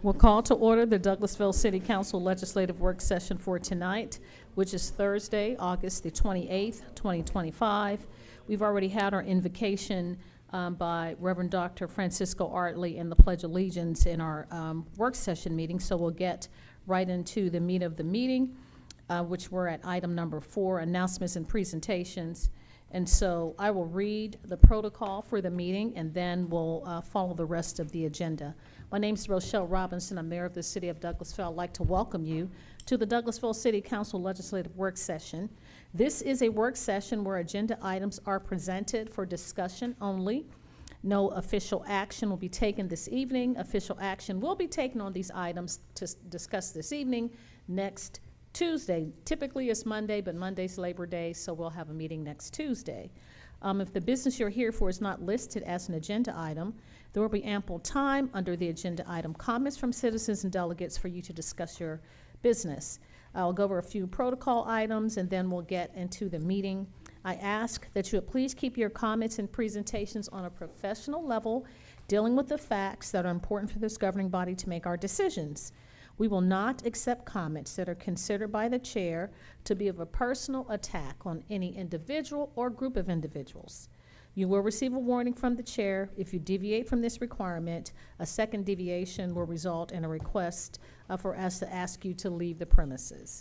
We'll call to order the Douglasville City Council Legislative Work Session for tonight, which is Thursday, August the 28th, 2025. We've already had our invocation by Reverend Dr. Francisco Artley and the Pledge of Allegiance in our work session meeting, so we'll get right into the meat of the meeting, which we're at item number 4, announcements and presentations. And so I will read the protocol for the meeting, and then we'll follow the rest of the agenda. My name is Rochelle Robinson. I'm mayor of the city of Douglasville. I'd like to welcome you to the Douglasville City Council Legislative Work Session. This is a work session where agenda items are presented for discussion only. No official action will be taken this evening. Official action will be taken on these items to discuss this evening next Tuesday. Typically it's Monday, but Monday's Labor Day, so we'll have a meeting next Tuesday. If the business you're here for is not listed as an agenda item, there will be ample time under the agenda item comments from citizens and delegates for you to discuss your business. I'll go over a few protocol items and then we'll get into the meeting. I ask that you would please keep your comments and presentations on a professional level, dealing with the facts that are important for this governing body to make our decisions. We will not accept comments that are considered by the chair to be of a personal attack on any individual or group of individuals. You will receive a warning from the chair. If you deviate from this requirement, a second deviation will result in a request for us to ask you to leave the premises.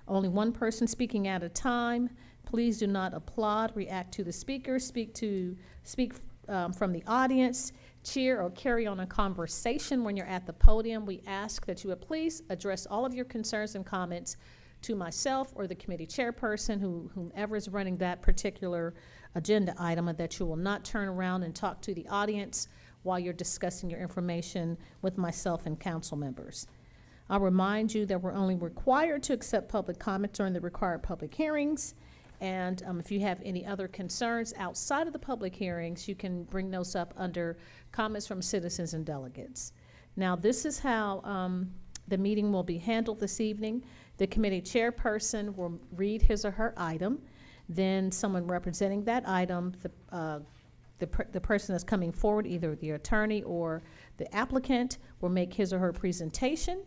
Only one person speaking at a time. Please do not applaud, react to the speaker, speak from the audience, cheer or carry on a conversation when you're at the podium. We ask that you would please address all of your concerns and comments to myself or the committee chairperson, whomever is running that particular agenda item, and that you will not turn around and talk to the audience while you're discussing your information with myself and council members. I'll remind you that we're only required to accept public comments during the required public hearings. And if you have any other concerns outside of the public hearings, you can bring those up under comments from citizens and delegates. Now, this is how the meeting will be handled this evening. The committee chairperson will read his or her item. Then someone representing that item, the person that's coming forward, either the attorney or the applicant, will make his or her presentation.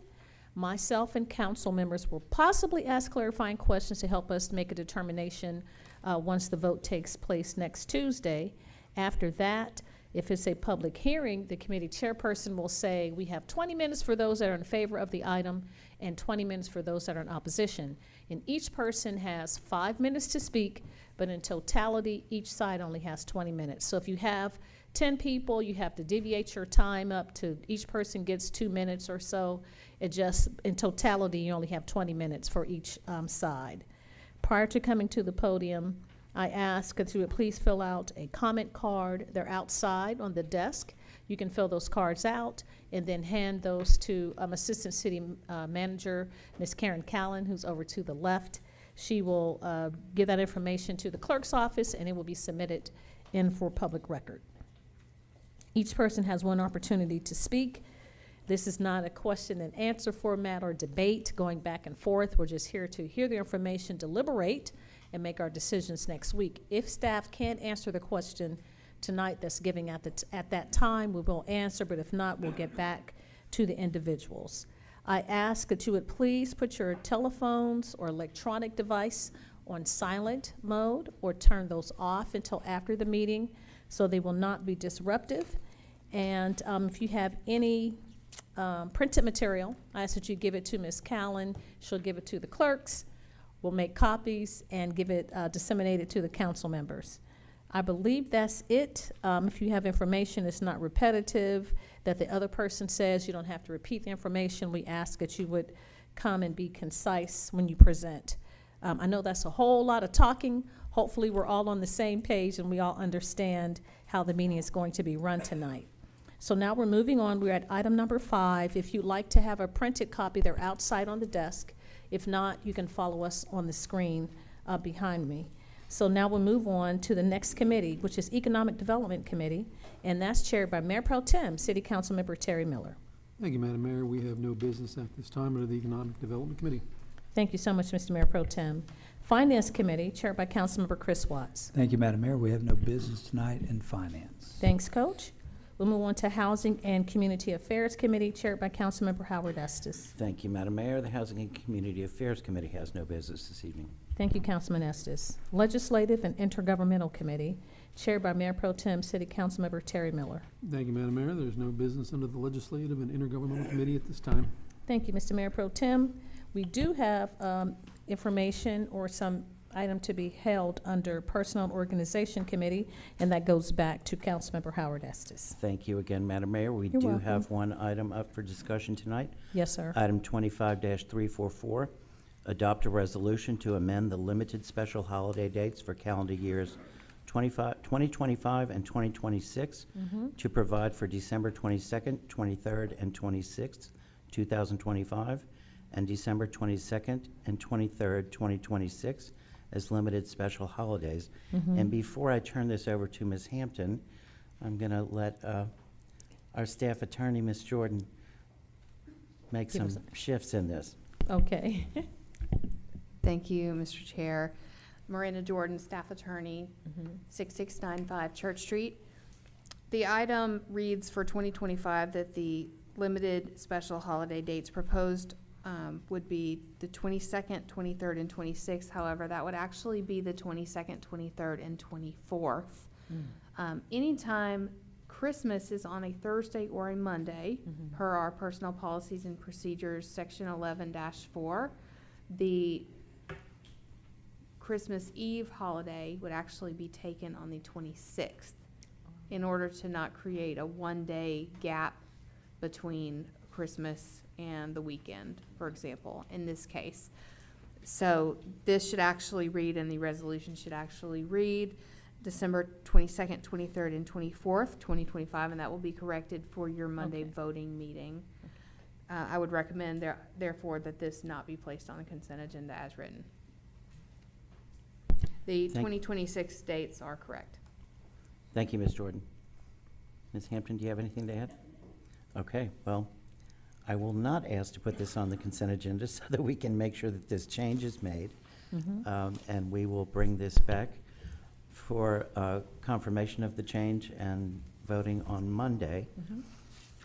Myself and council members will possibly ask clarifying questions to help us make a determination once the vote takes place next Tuesday. After that, if it's a public hearing, the committee chairperson will say we have 20 minutes for those that are in favor of the item and 20 minutes for those that are in opposition. And each person has 5 minutes to speak, but in totality, each side only has 20 minutes. So if you have 10 people, you have to deviate your time up to each person gets 2 minutes or so. It just, in totality, you only have 20 minutes for each side. Prior to coming to the podium, I ask that you would please fill out a comment card. They're outside on the desk. You can fill those cards out and then hand those to Assistant City Manager, Ms. Karen Callan, who's over to the left. She will give that information to the clerk's office, and it will be submitted in for public record. Each person has one opportunity to speak. This is not a question and answer format or debate going back and forth. We're just here to hear the information, deliberate, and make our decisions next week. If staff can't answer the question tonight that's giving at that time, we will answer, but if not, we'll get back to the individuals. I ask that you would please put your telephones or electronic device on silent mode or turn those off until after the meeting so they will not be disruptive. And if you have any printed material, I ask that you give it to Ms. Callan. She'll give it to the clerks. We'll make copies and give it disseminated to the council members. I believe that's it. If you have information that's not repetitive, that the other person says, you don't have to repeat the information. We ask that you would come and be concise when you present. I know that's a whole lot of talking. Hopefully we're all on the same page and we all understand how the meeting is going to be run tonight. So now we're moving on. We're at item number 5. If you'd like to have a printed copy, they're outside on the desk. If not, you can follow us on the screen behind me. So now we'll move on to the next committee, which is Economic Development Committee, and that's chaired by Mayor Pro Tem, City Council Member Terry Miller. Thank you, Madam Mayor. We have no business at this time under the Economic Development Committee. Thank you so much, Mr. Mayor Pro Tem. Finance Committee, chaired by Councilmember Chris Watts. Thank you, Madam Mayor. We have no business tonight in finance. Thanks, Coach. We'll move on to Housing and Community Affairs Committee, chaired by Councilmember Howard Estes. Thank you, Madam Mayor. The Housing and Community Affairs Committee has no business this evening. Thank you, Councilman Estes. Legislative and Intergovernmental Committee, chaired by Mayor Pro Tem City Councilmember Terry Miller. Thank you, Madam Mayor. There's no business under the Legislative and Intergovernmental Committee at this time. Thank you, Mr. Mayor Pro Tem. We do have information or some item to be held under Personnel and Organization Committee, and that goes back to Councilmember Howard Estes. Thank you again, Madam Mayor. We You're do welcome. have one item up for discussion tonight. Yes, sir. Item 25-344, adopt a resolution to amend the limited special holiday dates for calendar years 2025 and 2026 to provide for December 22nd, 23rd, and 26th, 2025, and December 22nd and 23rd, 2026 as limited special holidays. And before I turn this over to Ms. Hampton, I'm going to let our staff attorney, Ms. Jordan, make Give some us shifts in this. Okay. Thank you, Mr. Chair. Miranda Jordan, Staff Attorney, 6695 Church Street. The item reads for 2025 that the limited special holiday dates proposed would be the 22nd, 23rd, and 26th. However, that would actually be the 22nd, 23rd, and 24th. Anytime Christmas is on a Thursday or a Monday, per our Personnel Policies and Procedures, Section 11-4, the Christmas Eve holiday would actually be taken on the 26th in order to not create a one-day gap between Christmas and the weekend, for example, in this case. So this should actually read, and the resolution should actually read, December 22nd, 23rd, and 24th, 2025, and that will be corrected for your Monday Okay. voting meeting. I would recommend therefore that this not be placed on the consent agenda as written. The Thank- 2026 dates are correct. Thank you, Ms. Jordan. Ms. Hampton, do you have anything to add? Okay, well, I will not ask to put this on the consent agenda so that we can make sure that this change is made. And we will bring this back for confirmation of the change and voting on Monday.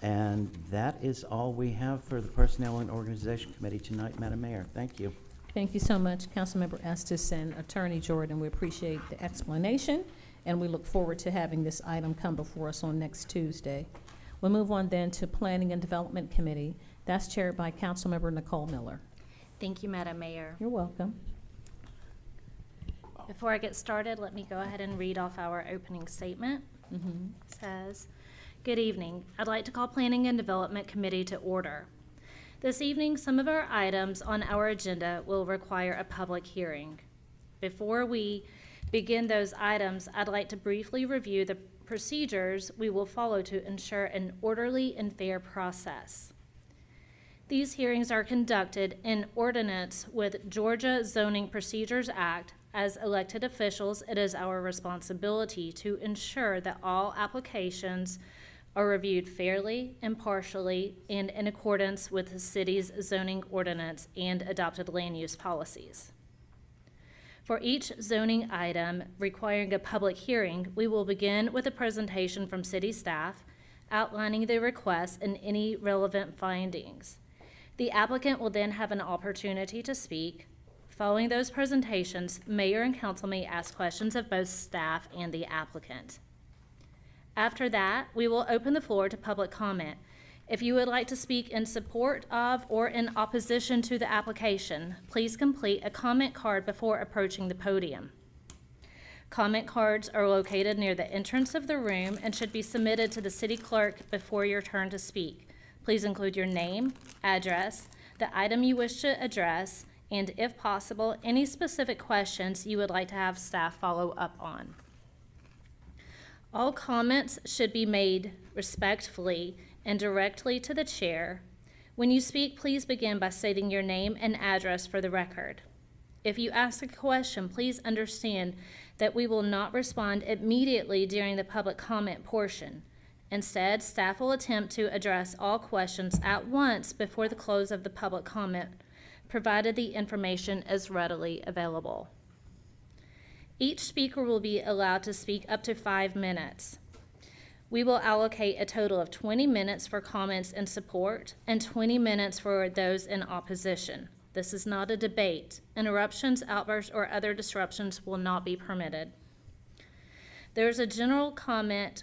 And that is all we have for the Personnel and Organization Committee tonight, Madam Mayor. Thank you. Thank you so much, Councilmember Estes and Attorney Jordan. We appreciate the explanation, and we look forward to having this item come before us on next Tuesday. We'll move on then to Planning and Development Committee. That's chaired by Councilmember Nicole Miller. Thank you, Madam Mayor. You're welcome. Before I get started, let me go ahead and read off our opening statement. It says, "Good evening. I'd like to call Planning and Development Committee to order. This evening, some of our items on our agenda will require a public hearing. Before we begin those items, I'd like to briefly review the procedures we will follow to ensure an orderly and fair process. These hearings are conducted in ordinance with Georgia Zoning Procedures Act. As elected officials, it is our responsibility to ensure that all applications are reviewed fairly, impartially, and in accordance with the city's zoning ordinance and adopted land use policies. For each zoning item requiring a public hearing, we will begin with a presentation from city staff outlining the request and any relevant findings. The applicant will then have an opportunity to speak. Following those presentations, mayor and council may ask questions of both staff and the applicant. After that, we will open the floor to public comment. If you would like to speak in support of or in opposition to the application, please complete a comment card before approaching the podium. Comment cards are located near the entrance of the room and should be submitted to the city clerk before your turn to speak. Please include your name, address, the item you wish to address, and if possible, any specific questions you would like to have staff follow up on. All comments should be made respectfully and directly to the chair. When you speak, please begin by stating your name and address for the record. If you ask a question, please understand that we will not respond immediately during the public comment portion. Instead, staff will attempt to address all questions at once before the close of the public comment, provided the information is readily available. Each speaker will be allowed to speak up to 5 minutes. We will allocate a total of 20 minutes for comments in support and 20 minutes for those in opposition. This is not a debate. Interruptions, outbursts, or other disruptions will not be permitted. There's a general public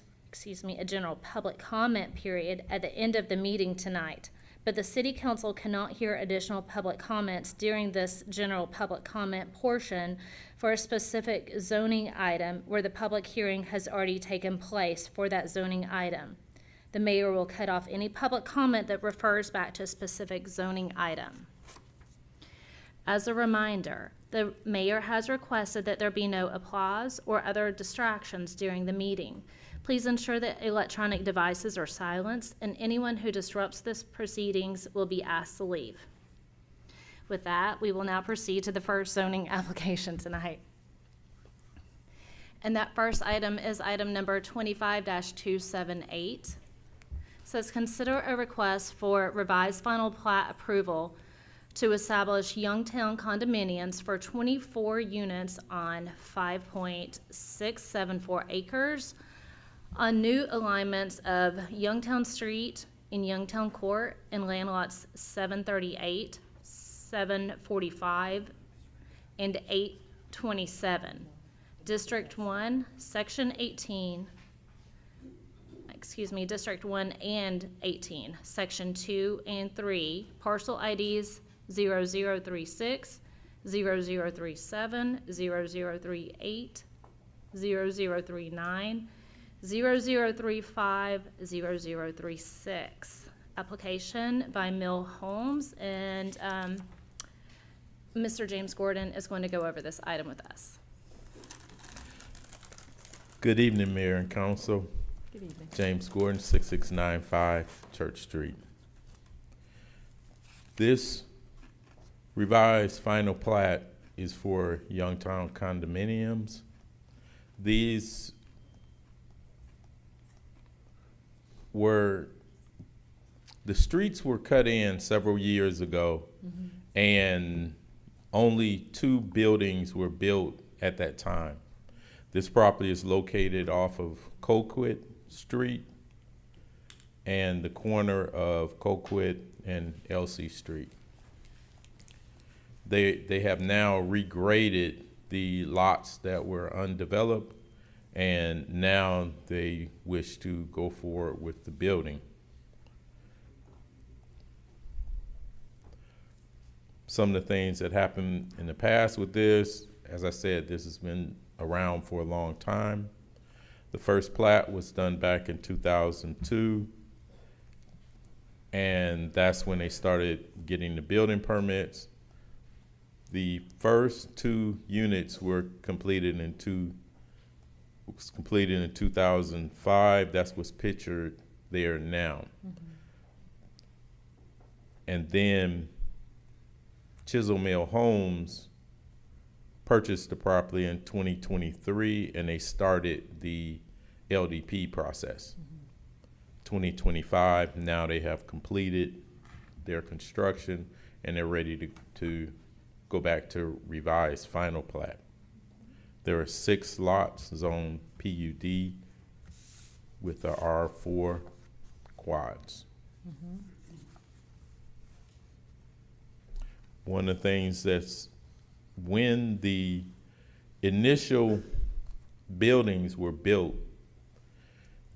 comment period at the end of the meeting tonight, but the City Council cannot hear additional public comments during this general public comment portion for a specific zoning item where the public hearing has already taken place for that zoning item. The mayor will cut off any public comment that refers back to a specific zoning item. As a reminder, the mayor has requested that there be no applause or other distractions during the meeting. Please ensure that electronic devices are silenced, and anyone who disrupts this proceedings will be asked to leave. With that, we will now proceed to the first zoning application tonight. And that first item is item number 25-278. Says consider a request for revised final plat approval to establish Youngtown condominiums for 24 units on 5.674 acres on new alignments of Youngtown Street in Youngtown Court and land lots 738, 745, and 827. District 1, Section 18, District 1 and 18, Section 2 and 3, parcel IDs 0036, 0037, 0038, 0039, 0035, 0036. Application by Mill Holmes, and Mr. James Gordon is going to go over this item with us. Good evening, Mayor and Council. Good evening. James Gordon, 6695 Church Street. This revised final plat is for Youngtown condominiums. These the streets were cut in several years ago, and only 2 buildings were built at that time. This property is located off of Colquitt Street and the corner of Colquitt and Elsie Street. They have now regraded the lots that were undeveloped, and now they wish to go forward with the building. Some of the things that happened in the past with this, as I said, this has been around for a long time. The first plat was done back in 2002, and that's when they started getting the building permits. The first 2 units were completed in 2005. That's what's pictured there now. And then Chisel Mill Homes purchased the property in 2023, and they started the LDP process. 2025, now they have completed their construction, and they're ready to go back to revised final plat. There are 6 lots zoned PUD with the R4 quads. One of the things that's, when the initial buildings were built,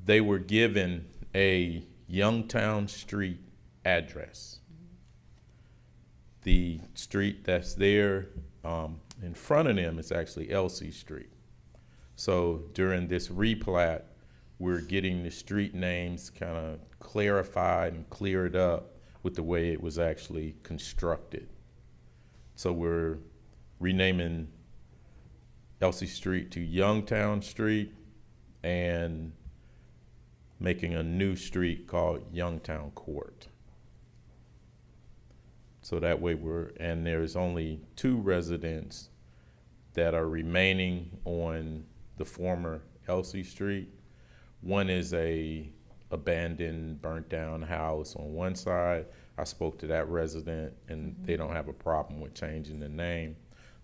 they were given a Youngtown Street address. The street that's there in front of them is actually Elsie Street. So during this replat, we're getting the street names kind of clarified and cleared up with the way it was actually constructed. So we're renaming Elsie Street to Youngtown Street and making a new street called Youngtown Court. So that way and there's only 2 residents that are remaining on the former Elsie Street. One is a abandoned, burnt down house on one side. I spoke to that resident, and they don't have a problem with changing the name.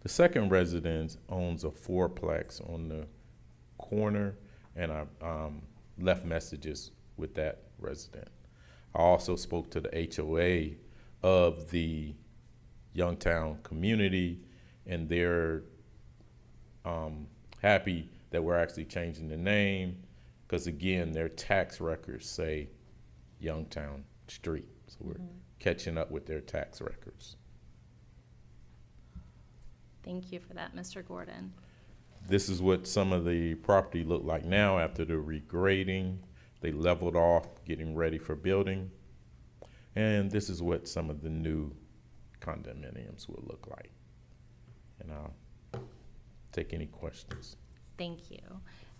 The second resident owns a 4-plex on the corner, and left messages with that resident. I also spoke to the HOA of the Youngtown community, and they're happy that we're actually changing the name, because again, their tax records say Youngtown Street. So we're catching up with their tax records. Thank you for that, Mr. Gordon. This is what some of the property look like now after the regrading. They leveled off, getting ready for building. And this is what some of the new condominiums will look like. And I'll take any questions. Thank you.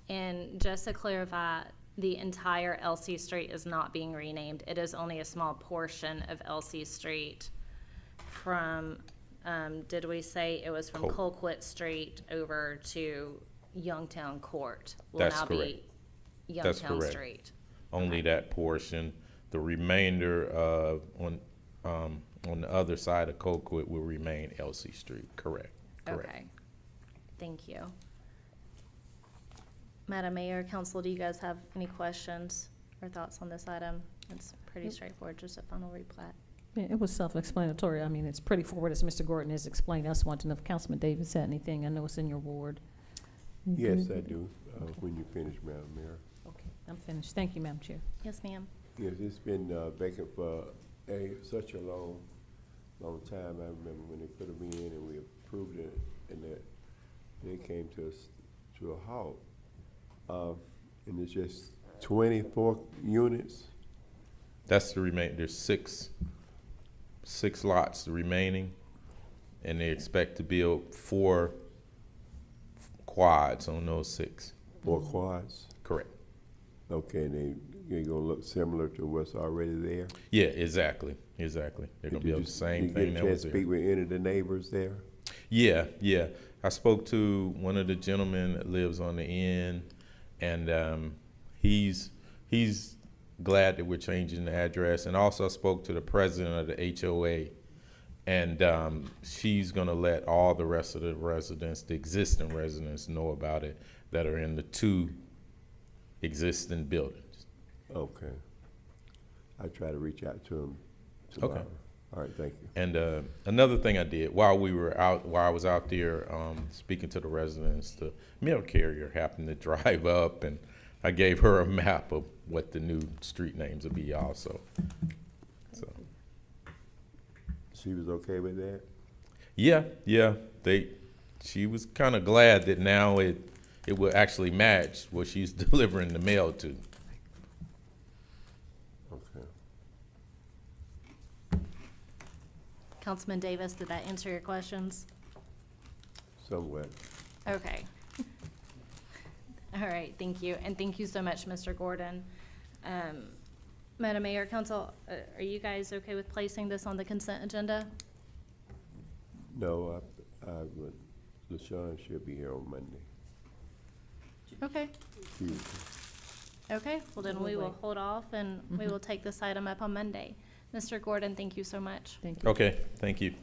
And just to clarify, the entire LC Street is not being renamed. It is only a small portion of LC Street from, did we say it was from Colquitt Street over to Youngtown Court? That's Will now be That's Youngtown correct. Street. Only that portion. The remainder on the other side of Colquitt will remain LC Street. Correct. Okay. Thank you. Madam Mayor, Council, do you guys have any questions or thoughts on this item? It's pretty straightforward, just a final replat. Yeah, it was self-explanatory. I mean, it's pretty forward, as Mr. Gordon has explained. I just want to know if Councilman Davis had anything. I know it's in your ward. Yes, I do, when you finish, Madam Mayor. Okay, I'm finished. Thank you, Madam Chair. Yes, ma'am. Yes, it's been vacant for such a long time. I remember when they put them in and we approved it, and that they came to us to a halt. And it's just 24 units. That's the there's six lots remaining, and they expect to build 4 quads on those 6. 4 quads. Correct. Okay, and they gonna look similar to what's already there? Yeah, exactly. They're gonna build the same thing that was Did you get a chance to there. speak with any of the neighbors there? Yeah. I spoke to one of the gentlemen that lives on the end, and he's glad that we're changing the address. And also I spoke to the president of the HOA, and she's gonna let all the rest of the residents, the existing residents, know about it that are in the 2 existing buildings. Okay. I try to reach out to them tomorrow. Okay. All right, thank you. And another thing I did while I was out there speaking to the residents, the mail carrier happened to drive up, and I gave her a map of what the new street names would be also. So, She was okay with that? yeah. She was kind of glad that now it will actually match what she's delivering the mail to. Okay. Councilman Davis, did that answer your questions? Somewhat. Okay. All right, thank you. And thank you so much, Mr. Gordon. Madam Mayor, Council, are you guys okay with placing this on the consent agenda? No, I would, LaShawn should be here on Monday. Okay. Tuesday. Okay, well then we will Wait. hold off and we will take this item up on Monday. Mr. Gordon, thank you so much. Thank you. Okay, thank you.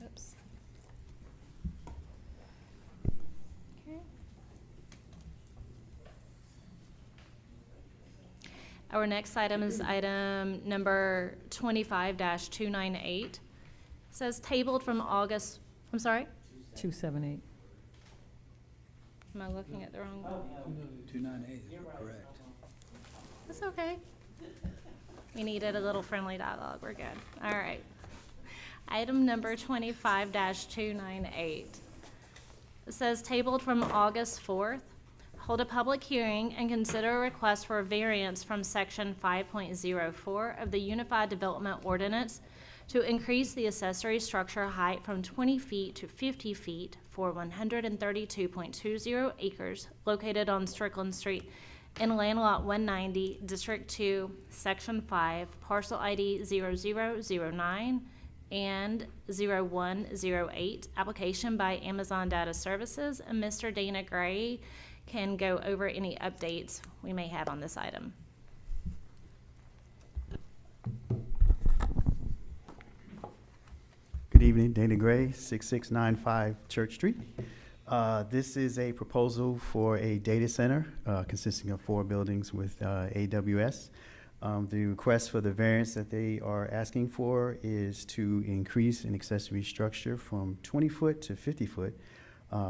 Oops. Okay. Our next item is item number 25-298. Says tabled from August, I'm sorry? 278. Am I looking at the wrong one? 298 is correct. That's okay. We needed a little friendly dialogue. We're good. All right. Item number 25-298. It says tabled from August 4th. Hold a public hearing and consider a request for a variance from section 5.04 of the Unified Development Ordinance to increase the accessory structure height from 20 feet to 50 feet for 132.20 acres located on Strickland Street in Land Lot 190, District 2, Section 5, Parcel ID 0009 and 0108, application by Amazon Data Services, and Mr. Dana Gray can go over any updates we may have on this item. Good evening, Dana Gray, 6695 Church Street. This is a proposal for a data center consisting of 4 buildings with AWS. The request for the variance that they are asking for is to increase an accessory structure from 20 foot to 50 foot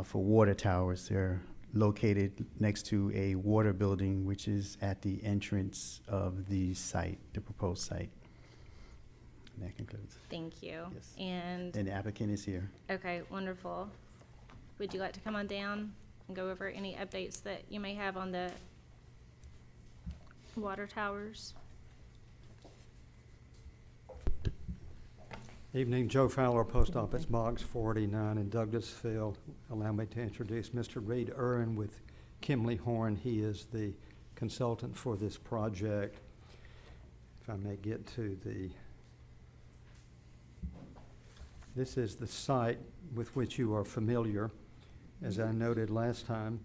for water towers. They're located next to a water building, which is at the entrance of the site, the proposed site. And that concludes. Thank you. Yes. And, And the applicant is here. okay, wonderful. Would you like to come on down and go over any updates that you may have on the water towers? Evening, Joe Fowler, Post Office Box 49 in Douglasville. Allow me to introduce Mr. Reed Irwin with Kimley Horn. He is the consultant for this project. If I may get to this is the site with which you are familiar. As I noted last time,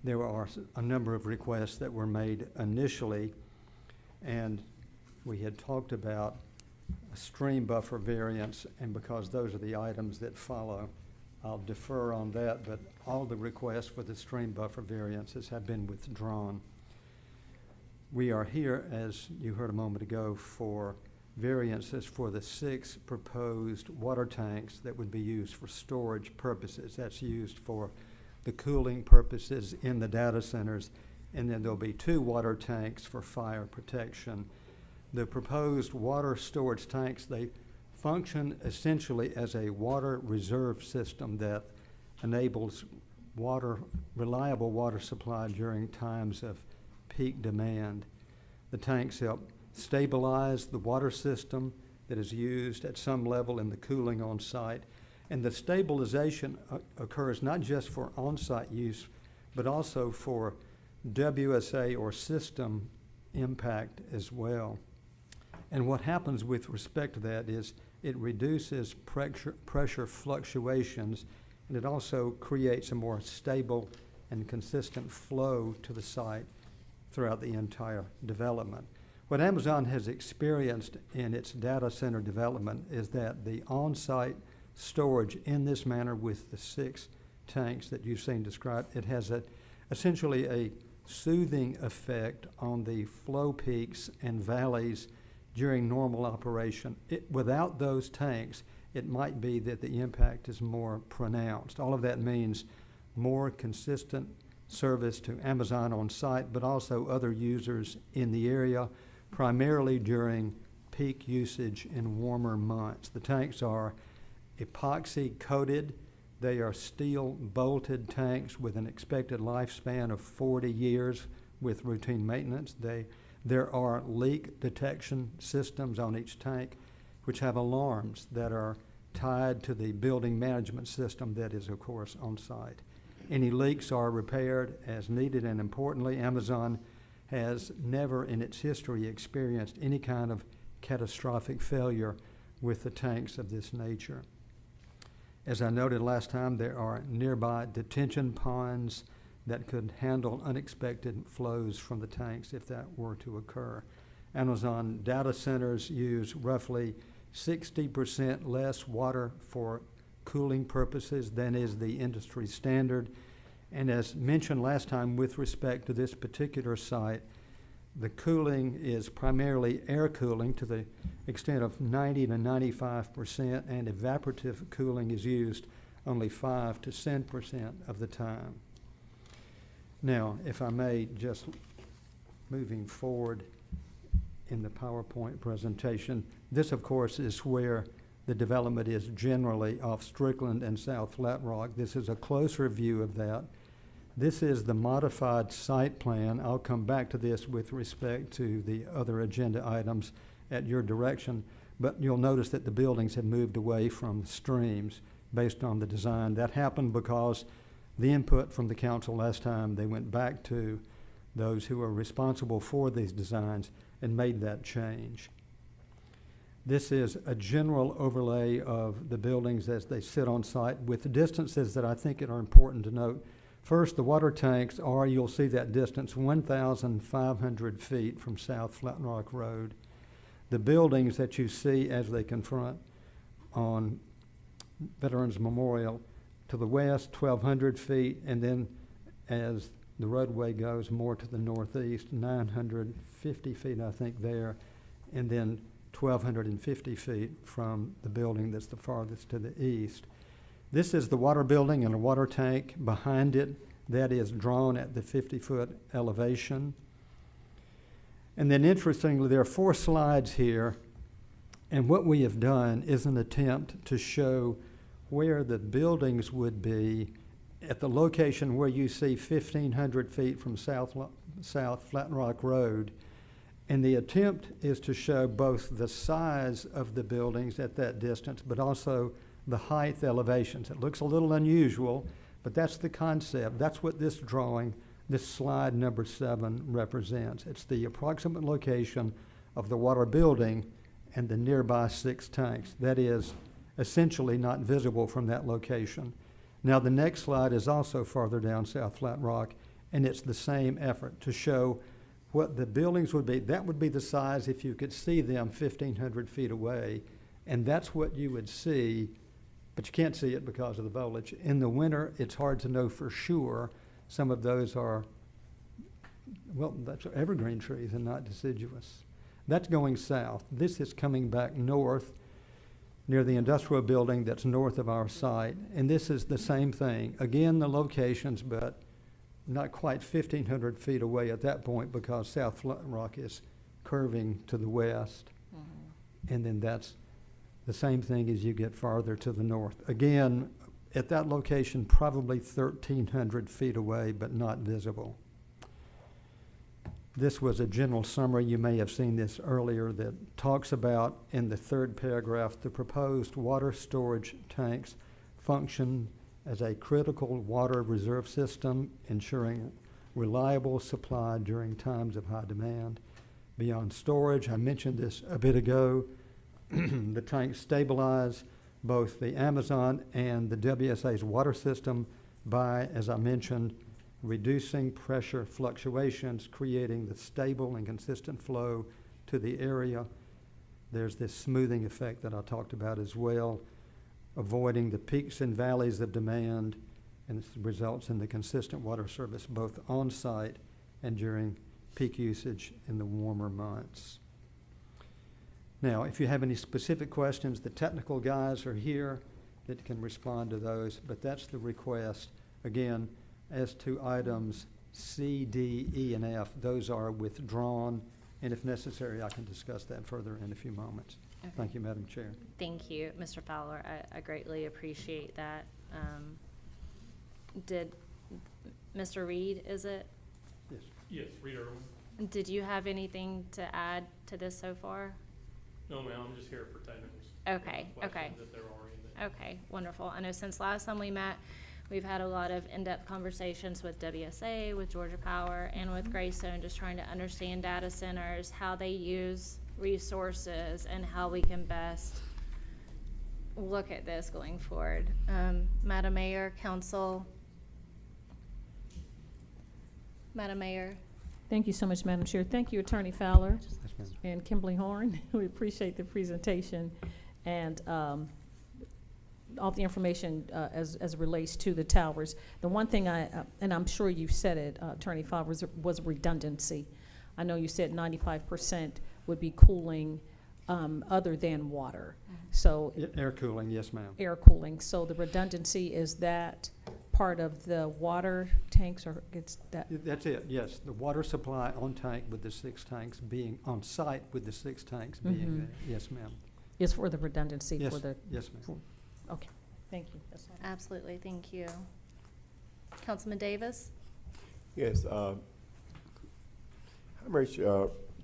there are a number of requests that were made initially, and we had talked about a stream buffer variance, and because those are the items that follow, I'll defer on that, but all the requests for the stream buffer variances have been withdrawn. We are here, as you heard a moment ago, for variances for the 6 proposed water tanks that would be used for storage purposes. That's used for the cooling purposes in the data centers, and then there'll be 2 water tanks for fire protection. The proposed water storage tanks, they function essentially as a water reserve system that enables reliable water supply during times of peak demand. The tanks help stabilize the water system that is used at some level in the cooling on site. And the stabilization occurs not just for on-site use, but also for WSA or system impact as well. And what happens with respect to that is it reduces pressure fluctuations, and it also creates a more stable and consistent flow to the site throughout the entire development. What Amazon has experienced in its data center development is that the on-site storage in this manner with the 6 tanks that you've seen described, it has essentially a soothing effect on the flow peaks and valleys during normal operation. Without those tanks, it might be that the impact is more pronounced. All of that means more consistent service to Amazon on site, but also other users in the area, primarily during peak usage in warmer months. The tanks are epoxy coated. They are steel bolted tanks with an expected lifespan of 40 years with routine maintenance. There are leak detection systems on each tank which have alarms that are tied to the building management system that is, of course, on site. Any leaks are repaired as needed, and importantly, Amazon has never in its history experienced any kind of catastrophic failure with the tanks of this nature. As I noted last time, there are nearby detention ponds that could handle unexpected flows from the tanks if that were to occur. Amazon data centers use roughly 60% less water for cooling purposes than is the industry standard. And as mentioned last time with respect to this particular site, the cooling is primarily air cooling to the extent of 90 to 95%, and evaporative cooling is used only 5 to 10% of the time. Now, if I may, just moving forward in the PowerPoint presentation, this, of course, is where the development is generally off Strickland and South Flat Rock. This is a closer view of that. This is the modified site plan. I'll come back to this with respect to the other agenda items at your direction, but you'll notice that the buildings have moved away from the streams based on the design. That happened because the input from the council last time, they went back to those who are responsible for these designs and made that change. This is a general overlay of the buildings as they sit on site with the distances that I think are important to note. First, the water tanks are, you'll see that distance, 1,500 feet from South Flat Rock Road. The buildings that you see as they confront on Veterans Memorial To the west, 1,200 feet, and then as the roadway goes more to the northeast, 950 feet, I think, there, and then 1,250 feet from the building that's the farthest to the east. This is the water building and a water tank behind it that is drawn at the 50-foot elevation. And then interestingly, there are 4 slides here, and what we have done is an attempt to show where the buildings would be at the location where you see 1,500 feet from South Flat Rock Road. And the attempt is to show both the size of the buildings at that distance, but also the height elevations. It looks a little unusual, but that's the concept. That's what this drawing, this slide number 7 represents. It's the approximate location of the water building and the nearby 6 tanks. That is essentially not visible from that location. Now, the next slide is also farther down South Flat Rock, and it's the same effort to show what the buildings would be. That would be the size if you could see them 1,500 feet away, and that's what you would see, but you can't see it because of the foliage. In the winter, it's hard to know for sure. Some of those are, well, that's evergreen trees and not deciduous. That's going south. This is coming back north near the industrial building that's north of our site. And this is the same thing. Again, the locations, but not quite 1,500 feet away at that point because South Flat Rock is curving to the west. And then that's the same thing as you get farther to the north. Again, at that location, probably 1,300 feet away, but not visible. This was a general summary. You may have seen this earlier that talks about, in the 3rd paragraph, the proposed water storage tanks function as a critical water reserve system, ensuring reliable supply during times of high demand. Beyond storage, I mentioned this a bit ago, the tanks stabilize both the Amazon and the WSA's water system by, as I mentioned, reducing pressure fluctuations, creating the stable and consistent flow to the area. There's this smoothing effect that I talked about as well, avoiding the peaks and valleys of demand, and this results in the consistent water service both on-site and during peak usage in the warmer months. Now, if you have any specific questions, the technical guys are here that can respond to those, but that's the request. Again, as to items C, D, E, and F, those are withdrawn, and if necessary, I can discuss that further in a few moments. Okay. Thank you, Madam Chair. Thank you, Mr. Fowler. I greatly appreciate that. Did Mr. Reed, is it? Yes. Yes, Reed Irwin. Did you have anything to add to this so far? No, ma'am, I'm just here for technicals. Okay, okay. Questions if there are any. Okay, wonderful. I know since last time we met, we've had a lot of in-depth conversations with WSA, with Georgia Power, and with Greystone, just trying to understand data centers, how they use resources, and how we can best look at this going forward. Madam Mayor, Council. Madam Mayor. Thank you so much, Madam Chair. Thank you, Attorney Fowler Yes, ma'am. and Kimberly Horn. We appreciate the presentation and all the information as it relates to the towers. The one thing and I'm sure you said it, Attorney Fowler, was redundancy. I know you said 95% would be cooling other than water. So Air cooling, yes, ma'am. air cooling. So the redundancy, is that part of the water tanks, or it's that? That's it, yes. The water supply on tank with the 6 tanks being, on site with the 6 tanks being there. Yes, ma'am. Is for the redundancy Yes, for the, yes, ma'am. okay, thank you. That's all. Absolutely, thank you. Councilman Davis? Yes, how much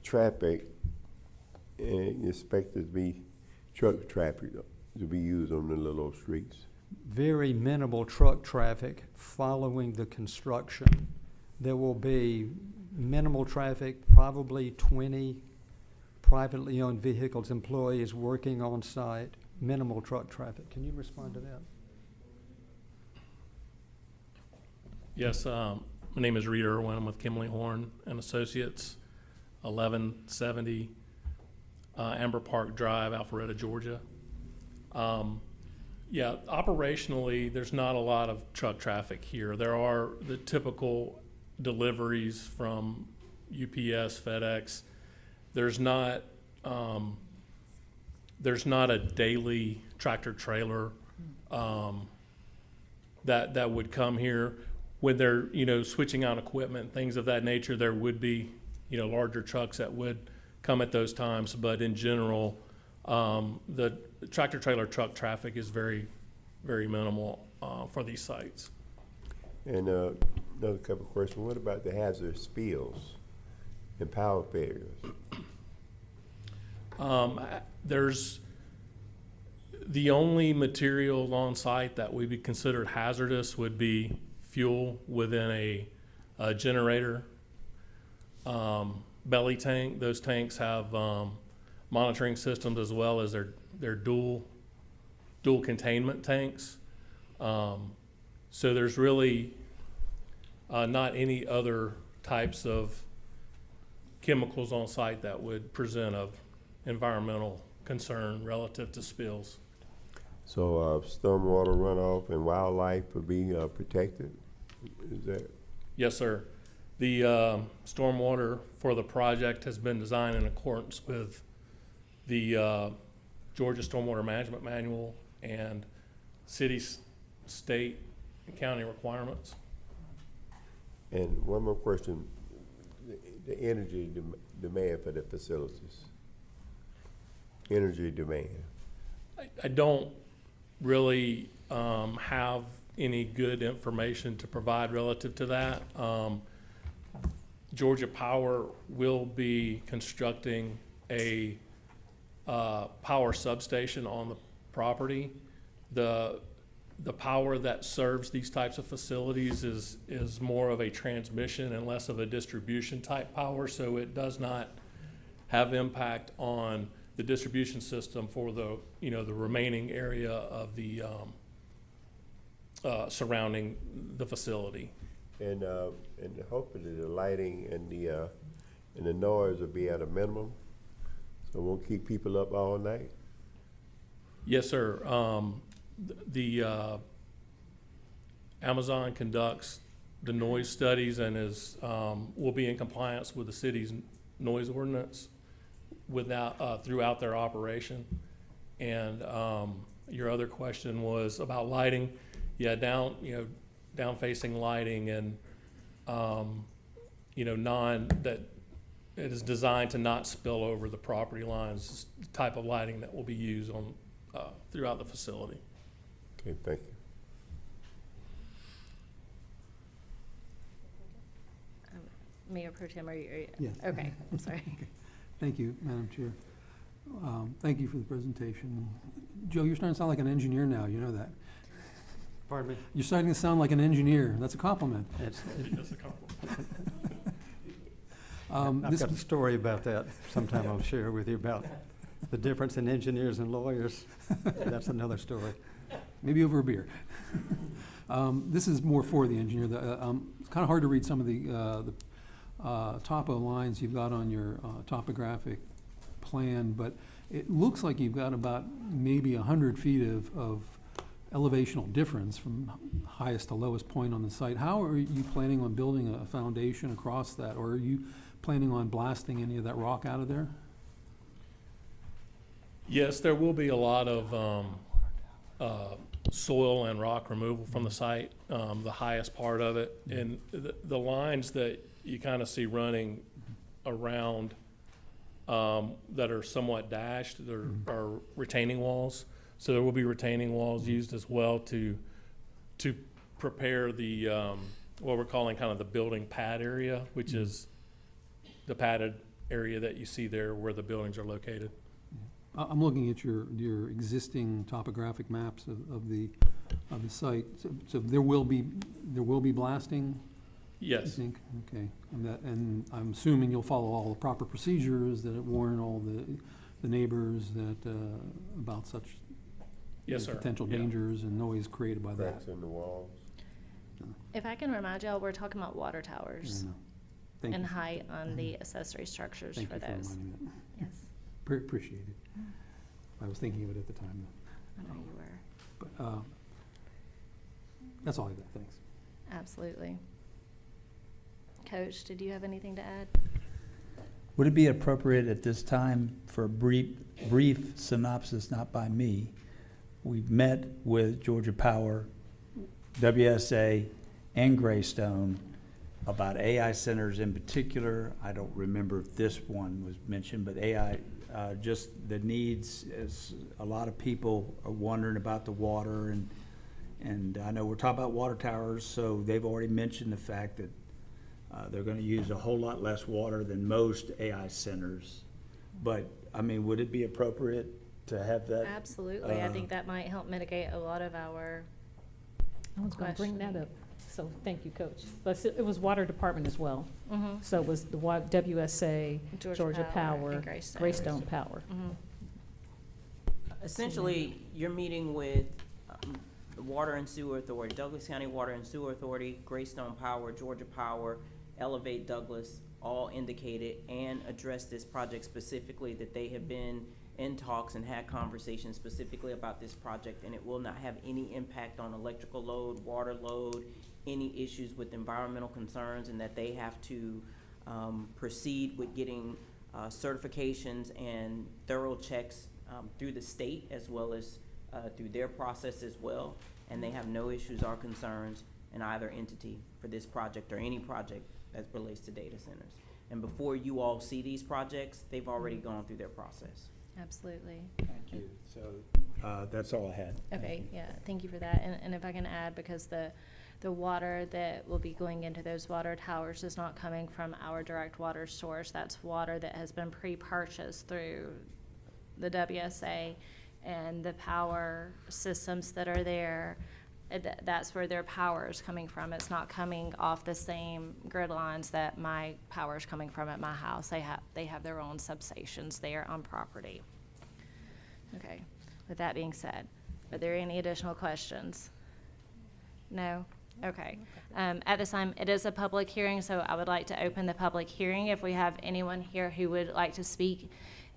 traffic expected to be, truck traffic to be used on the little streets? Very minimal truck traffic following the construction. There will be minimal traffic, probably 20 privately owned vehicles, employees working on site, minimal truck traffic. Can you respond to that? Yes, my name is Reed Irwin. I'm with Kimberly Horn and Associates, 1170 Amber Park Drive, Alpharetta, Georgia. Yeah, operationally, there's not a lot of truck traffic here. There are the typical deliveries from UPS, FedEx. There's not a daily tractor trailer that would come here. When they're, switching out equipment, things of that nature, there would be, larger trucks that would come at those times. But in general, the tractor trailer truck traffic is very, very minimal for these sites. And another couple of questions. What about the hazardous spills and power failures? There's the only material on site that would be considered hazardous would be fuel within a generator belly tank. Those tanks have monitoring systems as well as their dual containment tanks. So there's really not any other types of chemicals on site that would present of environmental concern relative to spills. So stormwater runoff and wildlife will be protected? Is that? Yes, sir. The stormwater for the project has been designed in accordance with the Georgia Stormwater Management Manual and city, state, and county requirements. And one more question, the energy demand for the facilities. Energy demand. I don't really have any good information to provide relative to that. Georgia Power will be constructing a power substation on the property. The power that serves these types of facilities is more of a transmission and less of a distribution type power, so it does not have impact on the distribution system for the remaining area of the surrounding the facility. And hopefully the lighting and the noise will be at a minimum, so it won't keep people up all night? Yes, sir. The Amazon conducts the noise studies and will be in compliance with the city's noise ordinance throughout their operation. And your other question was about lighting. Yeah, down facing lighting and that it is designed to not spill over the property lines. The type of lighting that will be used on throughout the facility. Okay, thank you. Mayor Pro Tem, are you? Yes. Okay, I'm sorry. Thank you, Madam Chair. Thank you for the presentation. Joe, you're starting to sound like an engineer now, you know that. Pardon me? You're starting to sound like an engineer. That's a compliment. That's a compliment. I've This- got a story about that sometime I'll share with you about the difference in engineers and lawyers. That's another story. Maybe over a beer. This is more for the engineer. It's kind of hard to read some of the topo lines you've got on your topographic plan, but it looks like you've got about maybe 100 feet of elevational difference from highest to lowest point on the site. How are you planning on building a foundation across that, or are you planning on blasting any of that rock out of there? Yes, there will be a lot of soil and rock removal from the site, the highest part of it. And the lines that you kind of see running around that are somewhat dashed, there are retaining walls. So there will be retaining walls used as well to prepare the what we're calling kind of the building pad area, which is the padded area that you see there where the buildings are located. I'm looking at your existing topographic maps of the site. So there will be blasting, you Yes, think? Okay. And I'm assuming you'll follow all the proper procedures, that it warn all the neighbors that about such yes, sir. potential Yeah. dangers and noise created by that. Cracks in the walls? If I can remind y'all, we're talking about water I towers know. Thank and you. height on the accessory structures Thank for you for those. reminding me. Yes, Appreciate it. I was thinking of it at the time, though. I know you were. But that's all I got, thanks. Absolutely. Coach, did you have anything to add? Would it be appropriate at this time for a brief synopsis, not by me? We've met with Georgia Power, WSA, and Greystone about AI centers in particular. I don't remember if this one was mentioned, but AI, just the needs, as a lot of people are wondering about the water, and I know we're talking about water towers, so they've already mentioned the fact that they're gonna use a whole lot less water than most AI centers. But, I mean, would it be appropriate to have that? Absolutely. I think that might help mitigate a lot of our, I was going to bring that Questioning. up, so thank you, Coach. But it was Water Department as well. Mhm. So it was the WSA, Georgia Power, and Greystone. Greystone Power. Mhm. Essentially, you're meeting with the Water and Sewer Authority, Douglas County Water and Sewer Authority, Greystone Power, Georgia Power, Elevate Douglas, all indicated and addressed this project specifically, that they have been in talks and had conversations specifically about this project, and it will not have any impact on electrical load, water load, any issues with environmental concerns, and that they have to proceed with getting certifications and thorough checks through the state as well as through their process as well, and they have no issues or concerns in either entity for this project or any project that relates to data centers. And before you all see these projects, they've already gone through their process. Absolutely. Thank you. So, that's all I had. Thank Okay, you. yeah, thank you for that. And if I can add, because the water that will be going into those water towers is not coming from our direct water source. That's water that has been pre-purchased through the WSA and the power systems that are there. That's where their power is coming from. It's not coming off the same grid lines that my power is coming from at my house. They have their own substations there on property. Okay, with that being said, are there any additional questions? No? Okay. At this time, it is a public hearing, so I would like to open the public hearing. If we have anyone here who would like to speak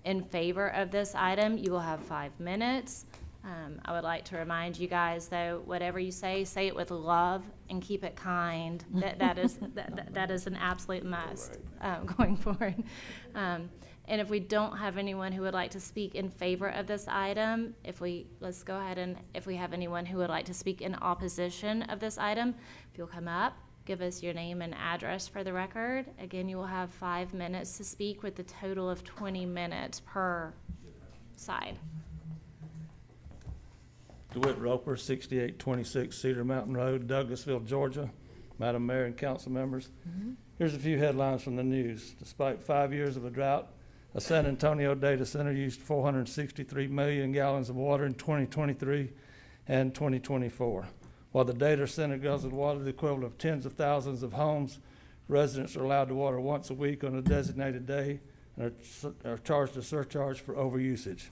in favor of this item, you will have 5 minutes. I would like to remind you guys, though, whatever you say it with love and keep it kind. That is an absolute must going forward. And if we don't have anyone who would like to speak in favor of this item, let's go ahead and if we have anyone who would like to speak in opposition of this item, if you'll come up, give us your name and address for the record. Again, you will have 5 minutes to speak with a total of 20 minutes per side. DeWitt Roper, 6826 Cedar Mountain Road, Douglasville, Georgia. Madam Mayor and council members. Here's a few headlines from the news. Despite 5 years of a drought, a San Antonio data center used 463 million gallons of water in 2023 and 2024. While the data center guzzled water the equivalent of tens of thousands of homes, residents are allowed to water once a week on a designated day and are charged a surcharge for overusage.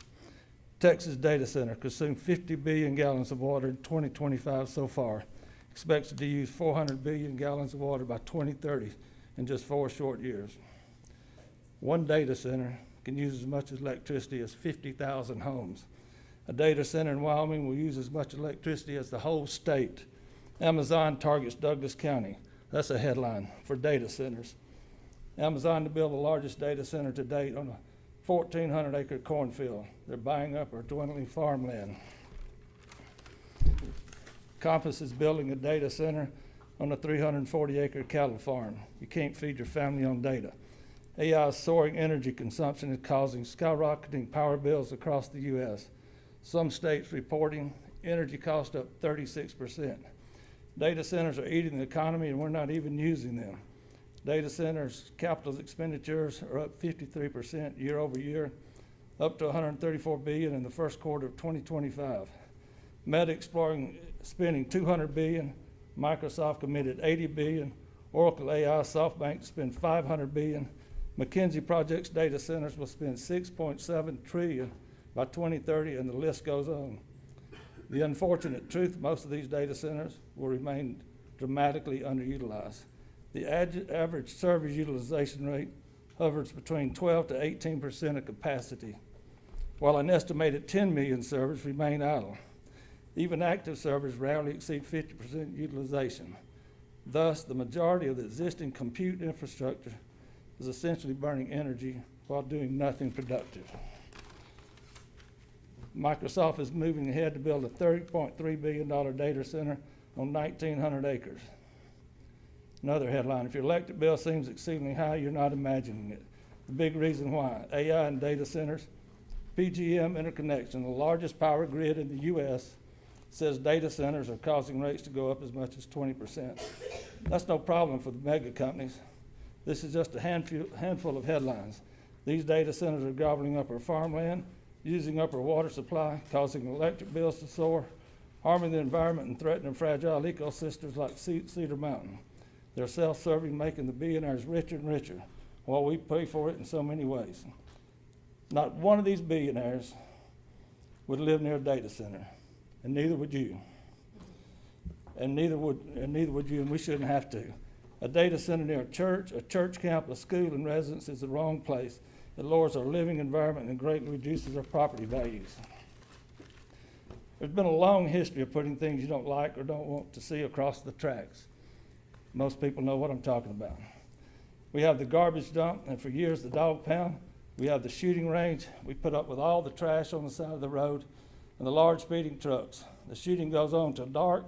Texas data center consumed 50 billion gallons of water in 2025 so far, expected to use 400 billion gallons of water by 2030 in just 4 short years. One data center can use as much electricity as 50,000 homes. A data center in Wyoming will use as much electricity as the whole state. Amazon targets Douglas County. That's a headline for data centers. Amazon to build the largest data center to date on a 1,400-acre cornfield. They're buying up our dwindling farmland. Compass is building a data center on a 340-acre cattle farm. You can't feed your family on data. AI's soaring energy consumption is causing skyrocketing power bills across the U.S. Some states reporting energy costs up 36%. Data centers are eating the economy, and we're not even using them. Data centers' capital expenditures are up 53% year over year, up to $134 billion in the first quarter of 2025. Meta spending $200 billion, Microsoft committed $80 billion, Oracle AI, SoftBank spend $500 billion. McKinsey projects data centers will spend $6.7 trillion by 2030, and the list goes on. The unfortunate truth, most of these data centers will remain dramatically underutilized. The average service utilization rate hovers between 12 to 18% of capacity, while an estimated 10 million servers remain idle. Even active servers rarely exceed 50% utilization. Thus, the majority of the existing compute infrastructure is essentially burning energy while doing nothing productive. Microsoft is moving ahead to build a $30.3 billion data center on 1,900 acres. Another headline, if your electric bill seems exceedingly high, you're not imagining it. The big reason why, AI and data centers. PGM Interconnection, the largest power grid in the U.S., says data centers are causing rates to go up as much as 20%. That's no problem for the mega companies. This is just a handful of headlines. These data centers are gobbling up our farmland, using up our water supply, causing electric bills to soar, harming the environment and threatening fragile ecosystems like Cedar Mountain. They're self-serving, making the billionaires richer and richer, while we pay for it in so many ways. Not one of these billionaires would live near a data center, and neither would you. And neither would you, and we shouldn't have to. A data center near a church camp, a school, and residence is the wrong place. It lowers our living environment and greatly reduces our property values. There's been a long history of putting things you don't like or don't want to see across the tracks. Most people know what I'm talking about. We have the garbage dump, and for years the dog pound. We have the shooting range. We put up with all the trash on the side of the road and the large speeding trucks. The shooting goes on till dark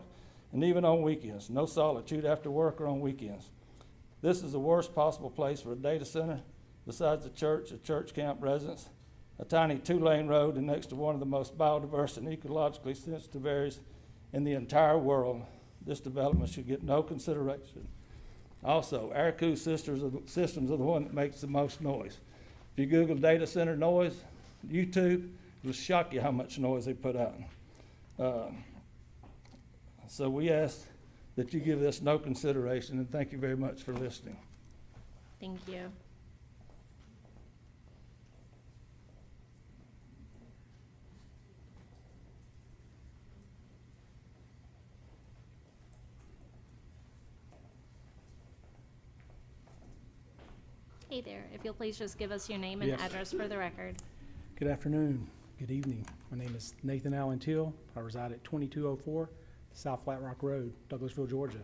and even on weekends. No solitude after work or on weekends. This is the worst possible place for a data center, besides a church camp residence, a tiny 2-lane road, and next to one of the most biodiverse and ecologically sensitive areas in the entire world. This development should get no consideration. Also, air cool systems are the one that makes the most noise. If you Google data center noise, YouTube, it'll shock you how much noise they put out. So we ask that you give this no consideration, and thank you very much for listening. Thank you. Hey there, if you'll please just give us your name and Yes. address for the record. Good afternoon, good evening. My name is Nathan Allen Teal. I reside at 2204 South Flat Rock Road, Douglasville, Georgia.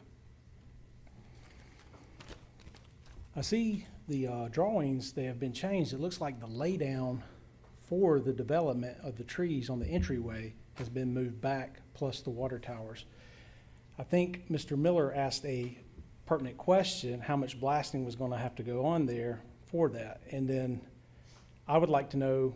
I see the drawings, they have been changed. It looks like the laydown for the development of the trees on the entryway has been moved back, plus the water towers. I think Mr. Miller asked a pertinent question, how much blasting was going to have to go on there for that. And then I would like to know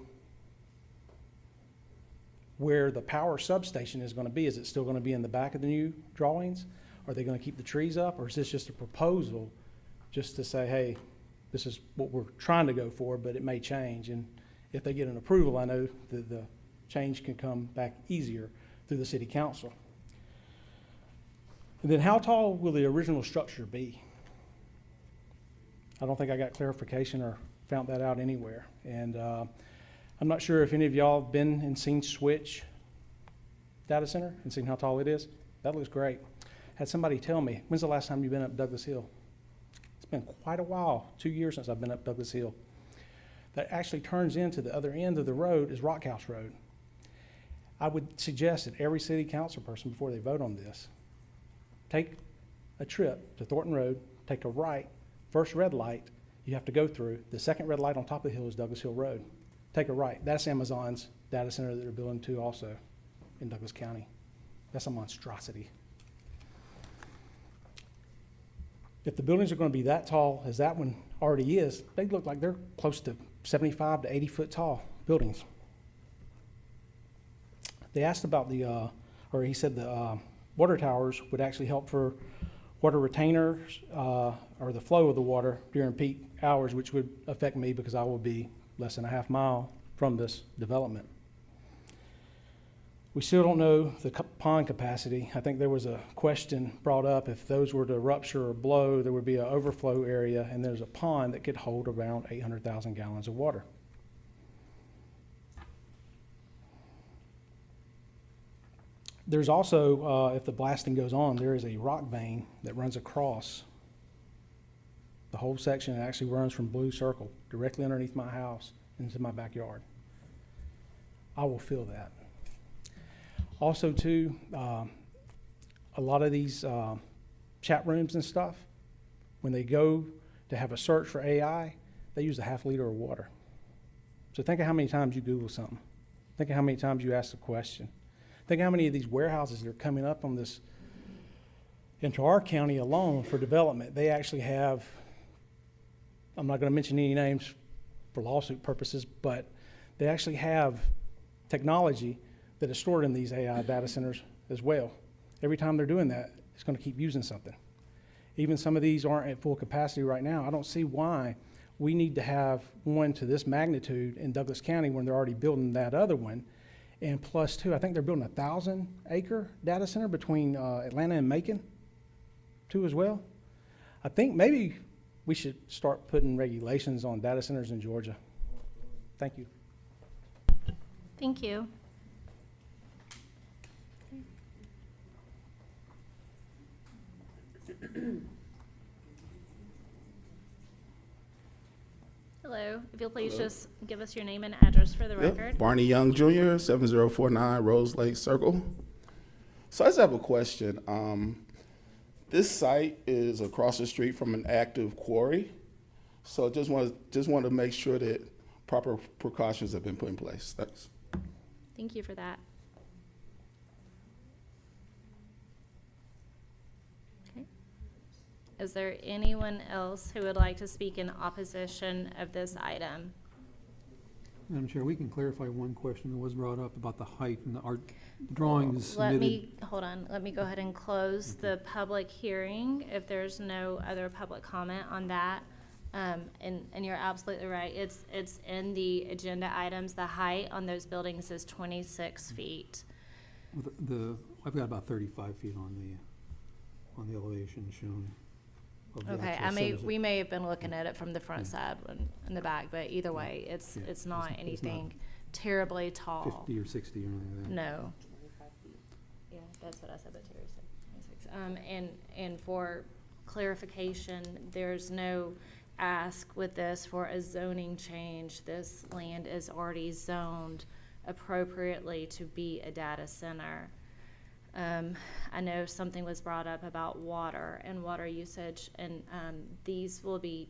where the power substation is going to be. Is it still going to be in the back of the new drawings? Are they going to keep the trees up, or is this just a proposal just to say, hey, this is what we're trying to go for, but it may change? And if they get an approval, I know that the change can come back easier through the city council. And then how tall will the original structure be? I don't think I got clarification or found that out anywhere. And I'm not sure if any of y'all have been and seen Switch Data Center and seen how tall it is. That looks great. Had somebody tell me, when's the last time you've been up Douglas Hill? It's been quite a while, 2 years since I've been up Douglas Hill. That actually turns into the other end of the road is Rock House Road. I would suggest that every city council person, before they vote on this, take a trip to Thornton Road, take a right, first red light you have to go through. The second red light on top of the hill is Douglas Hill Road. Take a right. That's Amazon's data center that they're building too also in Douglas County. That's a monstrosity. If the buildings are going to be that tall as that one already is, they look like they're close to 75 to 80 foot tall buildings. They asked about or he said the water towers would actually help for water retainers or the flow of the water during peak hours, which would affect me because I will be less than a half mile from this development. We still don't know the pond capacity. I think there was a question brought up, if those were to rupture or blow, there would be an overflow area, and there's a pond that could hold around 800,000 gallons of water. There's also, if the blasting goes on, there is a rock vein that runs across the whole section. It actually runs from Blue Circle directly underneath my house into my backyard. I will feel that. Also too, a lot of these chat rooms and stuff, when they go to have a search for AI, they use a half liter of water. So think of how many times you Google something. Think of how many times you ask a question. Think of how many of these warehouses that are coming up on this, into our county alone for development. They actually have, I'm not going to mention any names for lawsuit purposes, but they actually have technology that is stored in these AI data centers as well. Every time they're doing that, it's going to keep using something. Even some of these aren't at full capacity right now. I don't see why we need to have one to this magnitude in Douglas County when they're already building that other one. And plus two, I think they're building a 1,000-acre data center between Atlanta and Macon too as well. I think maybe we should start putting regulations on data centers in Georgia. Thank you. Thank you. Hello, if you'll please just give us your name and address for the record. Barney Young Jr., 7049 Rose Lake Circle. So I just have a question. This site is across the street from an active quarry. So just want to make sure that proper precautions have been put in place. Thanks. Thank you for that. Okay. Is there anyone else who would like to speak in opposition of this item? Madam Chair, we can clarify one question that was brought up about the height and the art drawings submitted. Hold on, let me go ahead and close the public hearing if there's no other public comment on that. And you're absolutely right, it's in the agenda items, the height on those buildings is 26 feet. I've got about 35 feet on the elevation shown. of the Okay, actual centers. we may have been looking at it from the front side and the back, but either way, it's not it's anything terribly tall. 50 or 60 or anything like that. No. Yeah, that's what I said, but Terry said 26. And for clarification, there's no ask with this for a zoning change. This land is already zoned appropriately to be a data center. I know something was brought up about water and water usage, and these will be,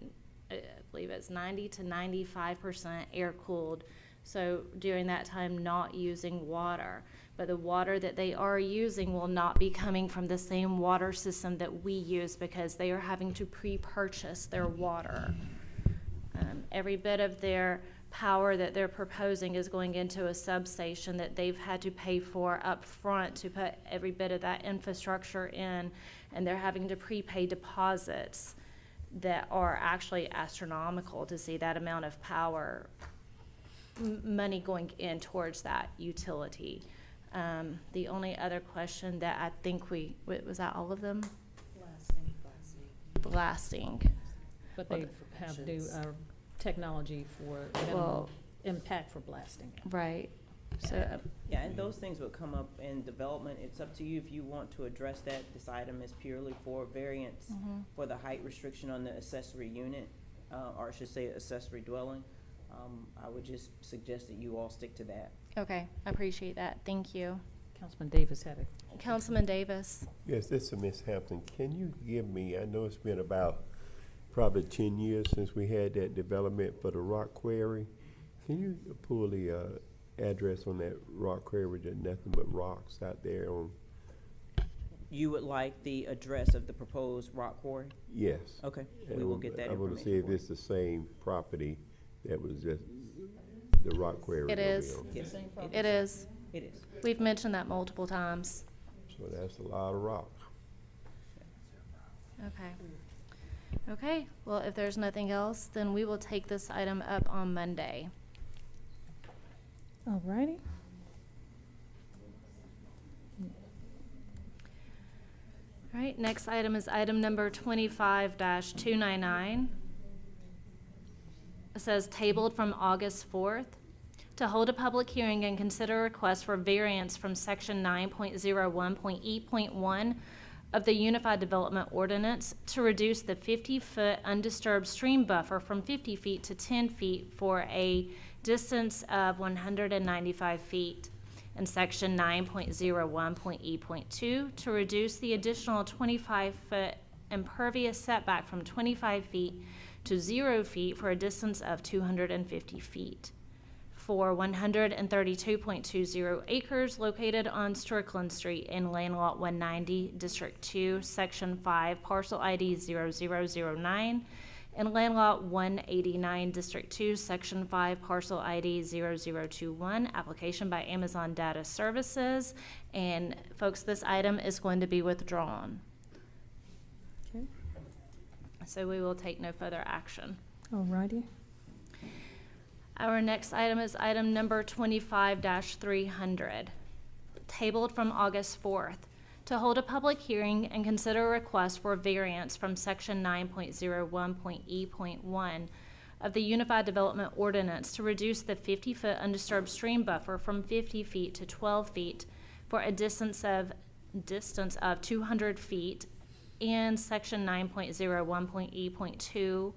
I believe it's 90 to 95% air cooled. So during that time, not using water. But the water that they are using will not be coming from the same water system that we use because they are having to pre-purchase their water. Every bit of their power that they're proposing is going into a substation that they've had to pay for up front to put every bit of that infrastructure in, and they're having to prepay deposits that are actually astronomical to see that amount of power money going in towards that utility. The only other question that I think was that all of them? Blasting. But they have new technology for minimal impact for blasting. Right. So, Yeah, and those things would come up in development. It's up to you if you want to address that. This item is purely for variance for the height restriction on the accessory unit, or I should say accessory dwelling. I would just suggest that you all stick to that. okay, I appreciate that. Thank you. Councilman Davis had a Councilman Davis. Yes, this is Ms. Hampton. Can you give me, I know it's been about probably 10 years since we had that development for the rock quarry. Can you pull the address on that rock quarry? There's nothing but rocks out there on? You would like the address of the proposed rock quarry? Yes. Okay, we will get that I want to see information if for you. it's the same property that was just the rock quarry. It over is. there. Yes, It is. It is. We've mentioned that multiple times. So that's a lot of rocks. Okay. Okay, well, if there's nothing else, then we will take this item up on Monday. All righty. All right, next item is item number 25-299. It says tabled from August 4th to hold a public hearing and consider a request for variance from section 9.01.E.1 of the Unified Development Ordinance to reduce the 50-foot undisturbed stream buffer from 50 feet to 10 feet for a distance of 195 feet. in section 9.01.E.2 to reduce the additional 25-foot impervious setback from 25 feet to 0 feet for a distance of 250 feet. For 132.20 acres located on Strickland Street in Land Lot 190, District 2, Section 5, Parcel ID 0009, and Land Lot 189, District 2, Section 5, Parcel ID 0021, application by Amazon Data Services. And folks, this item is going to be withdrawn. Okay. So we will take no further action. All righty. Our next item is item number 25-300, tabled from August 4th, to hold a public hearing and consider a request for variance from section 9.01.E.1 of the Unified Development Ordinance to reduce the 50-foot undisturbed stream buffer from 50 feet to 12 feet for a distance of 200 feet, and section 9.01.E.2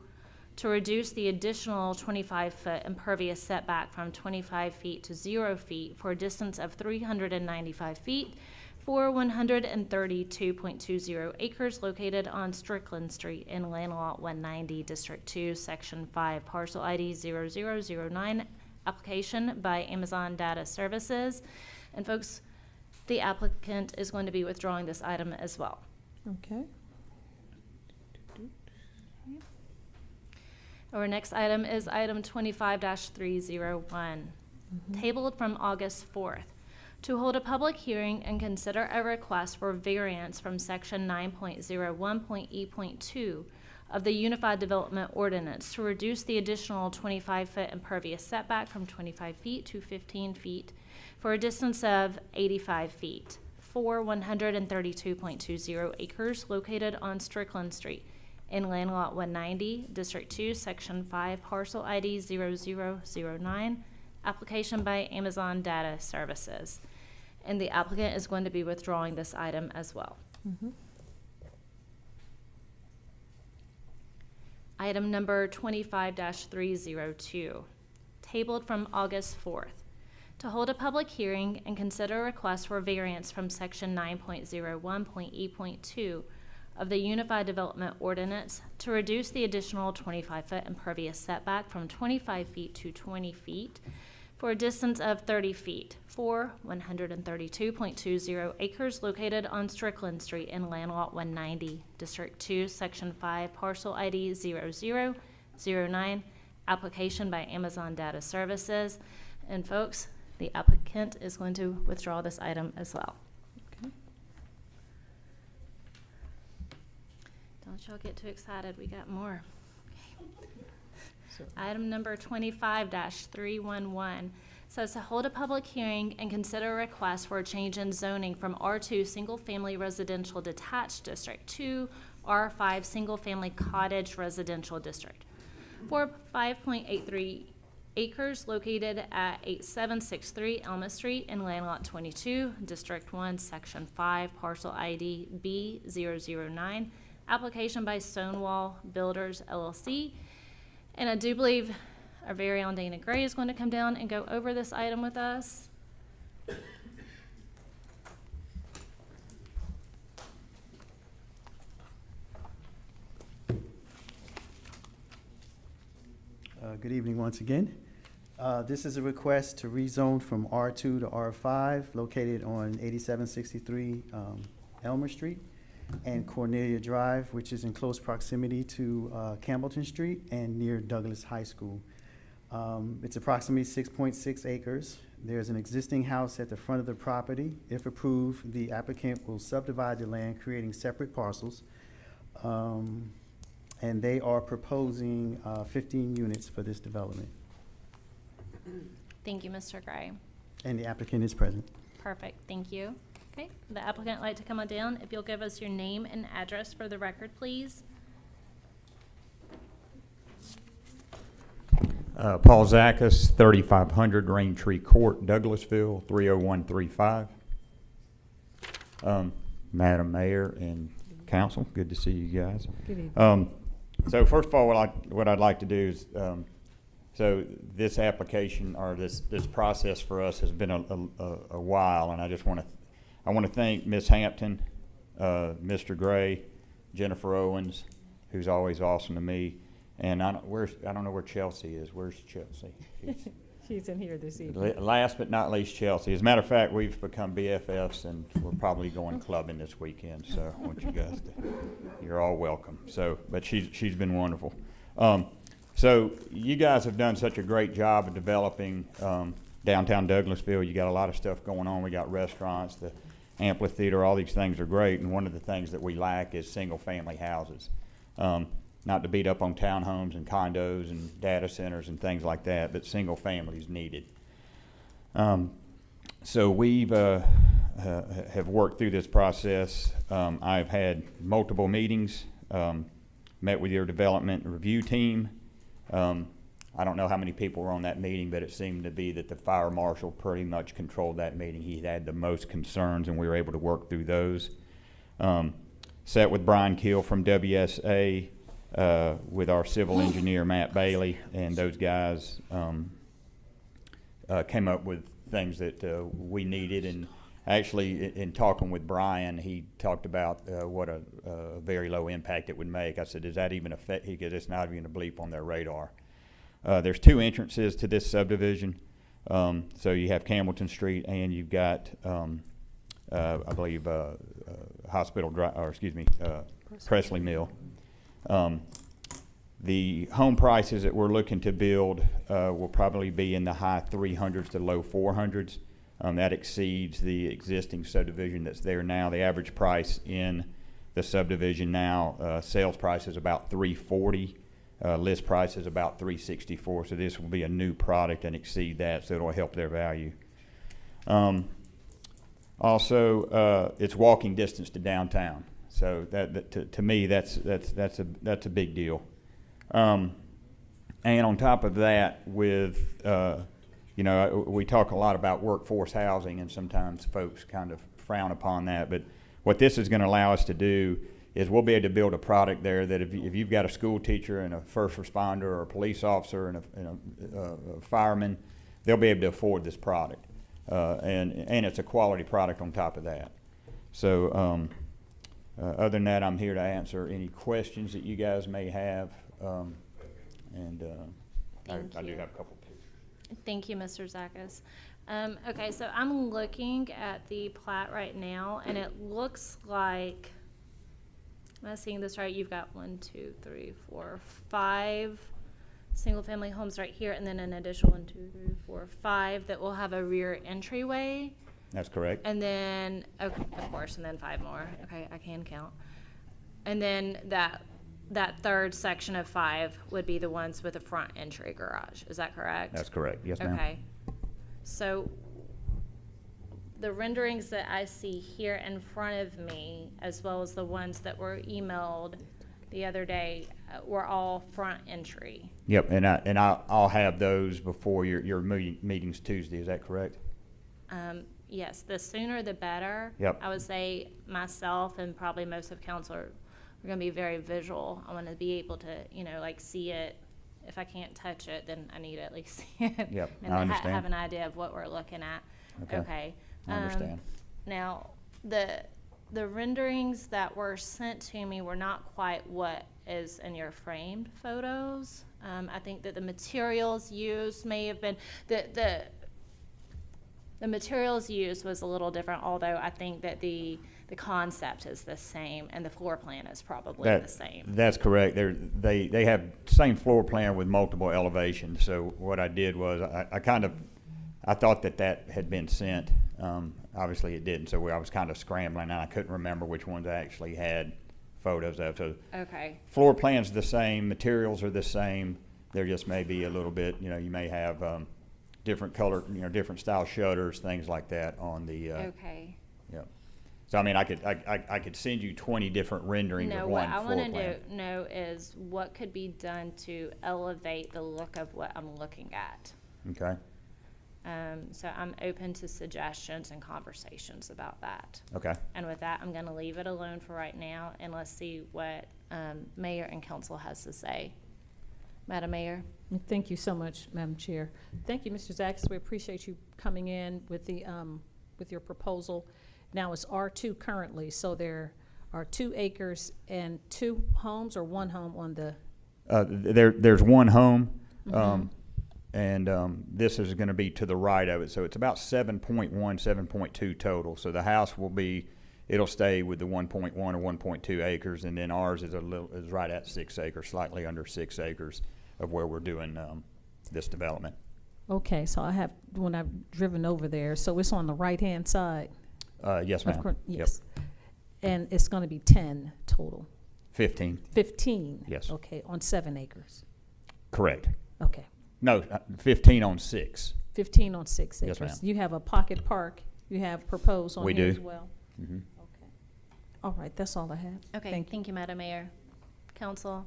to reduce the additional 25-foot impervious setback from 25 feet to 0 feet for a distance of 395 feet for 132.20 acres located on Strickland Street in Land Lot 190, District 2, Section 5, Parcel ID 0009, application by Amazon Data Services. And folks, the applicant is going to be withdrawing this item as well. Okay. Our next item is item 25-301, tabled from August 4th, to hold a public hearing and consider a request for variance from section 9.01.E.2 of the Unified Development Ordinance to reduce the additional 25-foot impervious setback from 25 feet to 15 feet for a distance of 85 feet for 132.20 acres located on Strickland Street in Land Lot 190, District 2, Section 5, Parcel ID 0009, application by Amazon Data Services. And the applicant is going to be withdrawing this item as well. Item number 25-302, tabled from August 4th, to hold a public hearing and consider a request for variance from section 9.01.E.2 of the Unified Development Ordinance to reduce the additional 25-foot impervious setback from 25 feet to 20 feet for a distance of 30 feet for 132.20 acres located on Strickland Street in Land Lot 190, District 2, Section 5, Parcel ID 0009, application by Amazon Data Services. And folks, the applicant is going to withdraw this item as well. Don't y'all get too excited, we got more. Item number 25-311 says to hold a public hearing and consider a request for a change in zoning from R2 Single Family Residential Detached District to R5 Single Family Cottage Residential District for 5.83 acres located at 8763 Elma Street in Land Lot 22, District 1, Section 5, Parcel ID B009. Application by Stonewall Builders LLC. And I do believe our very own Dana Gray is going to come down and go over this item with us. Good evening once again. This is a request to rezone from R2 to R5 located on 8763 Elmer Street and Cornelia Drive, which is in close proximity to Campbellton Street and near Douglas High School. It's approximately 6.6 acres. There's an existing house at the front of the property. If approved, the applicant will subdivide the land, creating separate parcels. And they are proposing 15 units for this development. Thank you, Mr. Gray. And the applicant is present. Perfect, thank you. Okay, the applicant would like to come on down. If you'll give us your name and address for the record, please. Paul Zakas, 3500 Raintree Court, Douglasville, 30135. Madam Mayor and Council, good to see you guys. Good evening. So first of all, what I'd like to do is So this application, or this process for us has been a while, and I just want to thank Ms. Hampton, Mr. Gray, Jennifer Owens, who's always awesome to me, and I don't know where Chelsea is. Where's Chelsea? She's in here this evening. Last but not least, Chelsea. As a matter of fact, we've become BFFs, and we're probably going clubbing this weekend. So I want you guys you're all welcome. So, but she's been wonderful. So you guys have done such a great job of developing downtown Douglasville. You got a lot of stuff going on. We got restaurants, the amphitheater, all these things are great. And one of the things that we lack is single-family houses. Not to beat up on townhomes and condos and data centers and things like that, but single families needed. So we've have worked through this process. I've had multiple meetings, met with your development review team. I don't know how many people were on that meeting, but it seemed to be that the fire marshal pretty much controlled that meeting. He had the most concerns, and we were able to work through those. Sat with Brian Keel from WSA, with our civil engineer, Matt Bailey, and those guys came up with things that we needed. And actually, in talking with Brian, he talked about what a very low impact it would make. I said, does that even affect? He goes, it's not even a bleep on their radar. There's two entrances to this subdivision. So you have Campbellton Street, and you've got, I believe, Hospital Drive, or excuse me, Presley Mill. The home prices that we're looking to build will probably be in the high 300s to low 400s. That exceeds the existing subdivision that's there now. The average price in the subdivision now, sales price is about $340. List price is about $364. So this will be a new product and exceed that, so it'll help their value. Also, it's walking distance to downtown. So that to me, that's a big deal. And on top of that, with we talk a lot about workforce housing, and sometimes folks kind of frown upon that. But what this is going to allow us to do is we'll be able to build a product there that if you've got a school teacher and a first responder or a police officer and a fireman, they'll be able to afford this product, and it's a quality product on top of that. So. Other than that, I'm here to answer any questions that you guys may have, and I do have a couple pictures. Thank you, Mr. Zakas. Okay, so I'm looking at the plat right now, and it looks like, am I seeing this right? You've got 1, 2, 3, 4, 5 single-family homes right here, and then an additional 1, 2, 3, 4, 5 that will have a rear entryway. That's correct. And then, okay, of course, and then 5 more. Okay, I can count. And then that third section of 5 would be the ones with the front entry garage. Is that correct? That's correct. Yes, ma'am. Okay. So the renderings that I see here in front of me, as well as the ones that were emailed the other day, were all front entry. Yep, and I'll have those before your meetings Tuesday. Is that correct? Yes, the sooner the better. Yep. I would say myself and probably most of council are going to be very visual. I want to be able to, see it. If I can't touch it, then I need to at least see it. Yep, and I understand. have an idea of what we're looking at. Okay. I understand. Now, the renderings that were sent to me were not quite what is in your framed photos. I think that the materials used may have been the materials used was a little different, although I think that the concept is the same and the floor plan is probably the same. That's correct. They have same floor plan with multiple elevations. So what I did was I thought that had been sent. Obviously it didn't. So I was kind of scrambling, and I couldn't remember which ones I actually had photos of. So okay. Floor plan's the same, materials are the same. There just may be a little bit. You may have. Different color, different style shutters, things like that on the. Okay. Yeah. So I mean, I could send you 20 different renderings of one floor plan. What I want to know is what could be done to elevate the look of what I'm looking at. Okay. So I'm open to suggestions and conversations about that. Okay. And with that, I'm going to leave it alone for right now, and let's see what mayor and council has to say. Madam Mayor. Thank you so much, Madam Chair. Thank you, Mr. Zaks. We appreciate you coming in with with your proposal. Now it's R2 currently, so there are 2 acres and 2 homes or 1 home on the, There's one home, and this is going to be to the right of it, so it's about 7.1, 7.2 total. So the house will be, it'll stay with the 1.1 or 1.2 acres, and then ours is is right at 6 acres, slightly under 6 acres of where we're doing this development. okay, so when I've driven over there, so it's on the right-hand side? Yes, Of ma'am. course, Yep. yes. And it's going to be 10 total? 15, 15? Yes. Okay, on 7 acres? correct. Okay. No, 15 on 6. 15 on 6 acres? Yes, ma'am. You have a pocket park you have proposed on We here do. as well? Mhm. Okay. All right, that's all I have. Okay, Thank you. thank you, Madam Mayor. Council,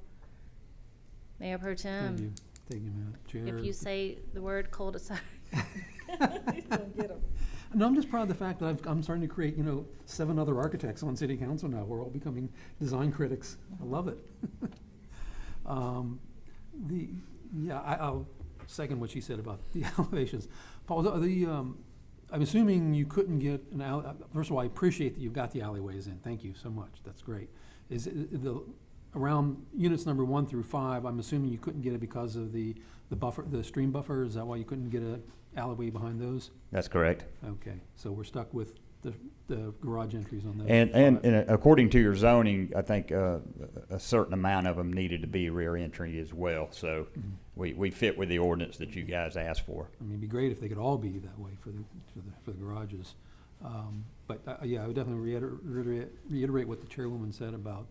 Mayor Pro Tem. Thank you. Thank you, Madam Chair. If you say the word cul-de-sac. No, I'm just proud of the fact that I'm starting to create, 7 other architects on city council now. We're all becoming design critics. I love it. I'll second what she said about the elevations. Paul, I'm assuming you couldn't get an first of all, I appreciate that you've got the alleyways in. Thank you so much. That's great. Is it around units number 1 through 5, I'm assuming you couldn't get it because of the buffer, the stream buffer? Is that why you couldn't get a alleyway behind those? That's correct. Okay, so we're stuck with the garage entries on those. And according to your zoning, I think a certain amount of them needed to be rear entry as well. So we fit with the ordinance that you guys asked for. I mean, it'd be great if they could all be that way for the garages. But I would definitely reiterate what the chairwoman said about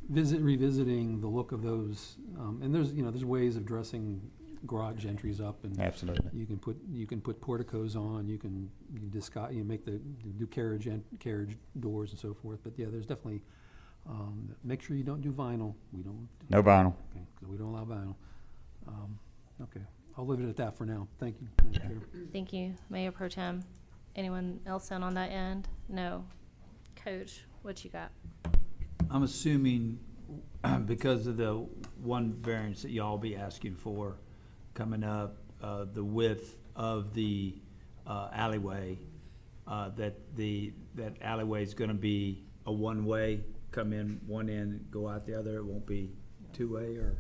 revisiting the look of those. And there's ways of dressing garage entries up, and Absolutely. you can put porticos on. You do carriage doors and so forth. But yeah, there's definitely make sure you don't do vinyl. We don't. No vinyl. Okay, 'cause we don't allow vinyl. Okay, I'll leave it at that for now. Thank you. Madam Chair. Thank you, Mayor Pro Tem. Anyone else in on that end? No. Coach, what you got? I'm assuming because of the one variance that y'all be asking for coming up, the width of the alleyway, that alleyway is gonna be a one-way, come in one end, go out the other, it won't be two-way, or?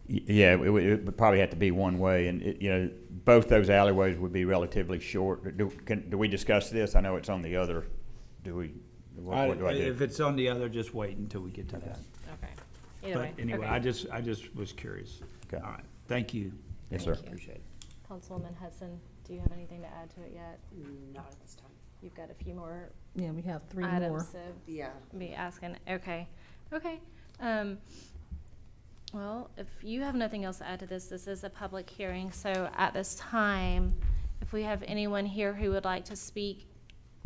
Yeah, it would probably have to be one way, and both those alleyways would be relatively short. Do we discuss this? I know it's on the other. Do we? What do I do? If it's on the other, just wait until we get to that. Okay. Either way. But anyway, Okay. I just was curious. Okay. All right, thank you. Yes, sir. Thank you. Appreciate it. Councilwoman Hudson, do you have anything to add to it yet? Not at this time. You've got a few more Yeah, we have 3 items more. to Yeah. be asking. Okay. Well, if you have nothing else to add to this is a public hearing. So at this time, if we have anyone here who would like to speak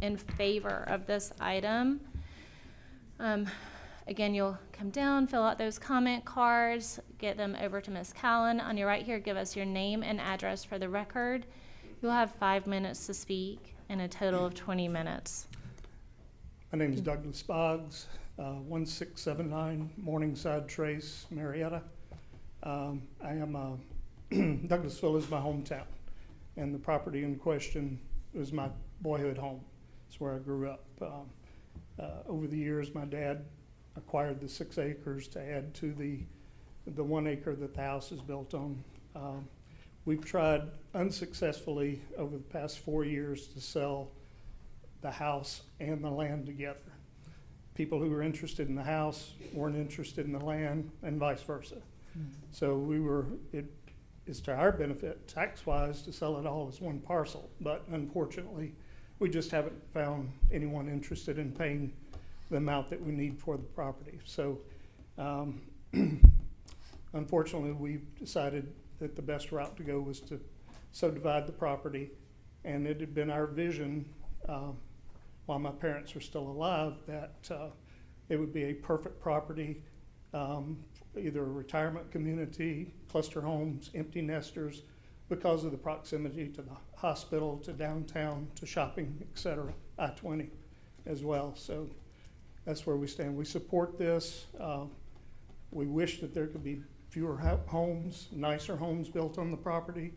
in favor of this item, again, you'll come down, fill out those comment cards, get them over to Ms. Callen. On your right here, give us your name and address for the record. You'll have 5 minutes to speak and a total of 20 minutes. My name is Douglas Boggs, 1679 Morningside Trace, Marietta. Douglasville is my hometown, and the property in question was my boyhood home. It's where I grew up. Over the years, my dad acquired the 6 acres to add to the 1 acre that the house is built on. We've tried unsuccessfully over the past 4 years to sell the house and the land together. People who were interested in the house weren't interested in the land, and vice versa. So it is to our benefit tax-wise to sell it all as one parcel, but unfortunately, we just haven't found anyone interested in paying the amount that we need for the property. So unfortunately, we've decided that the best route to go was to subdivide the property, and it had been our vision while my parents were still alive that it would be a perfect property, either a retirement community, cluster homes, empty nesters, because of the proximity to the hospital, to downtown, to shopping, et cetera, I-20 as well. So that's where we stand. We support this. We wish that there could be fewer homes, nicer homes built on the property.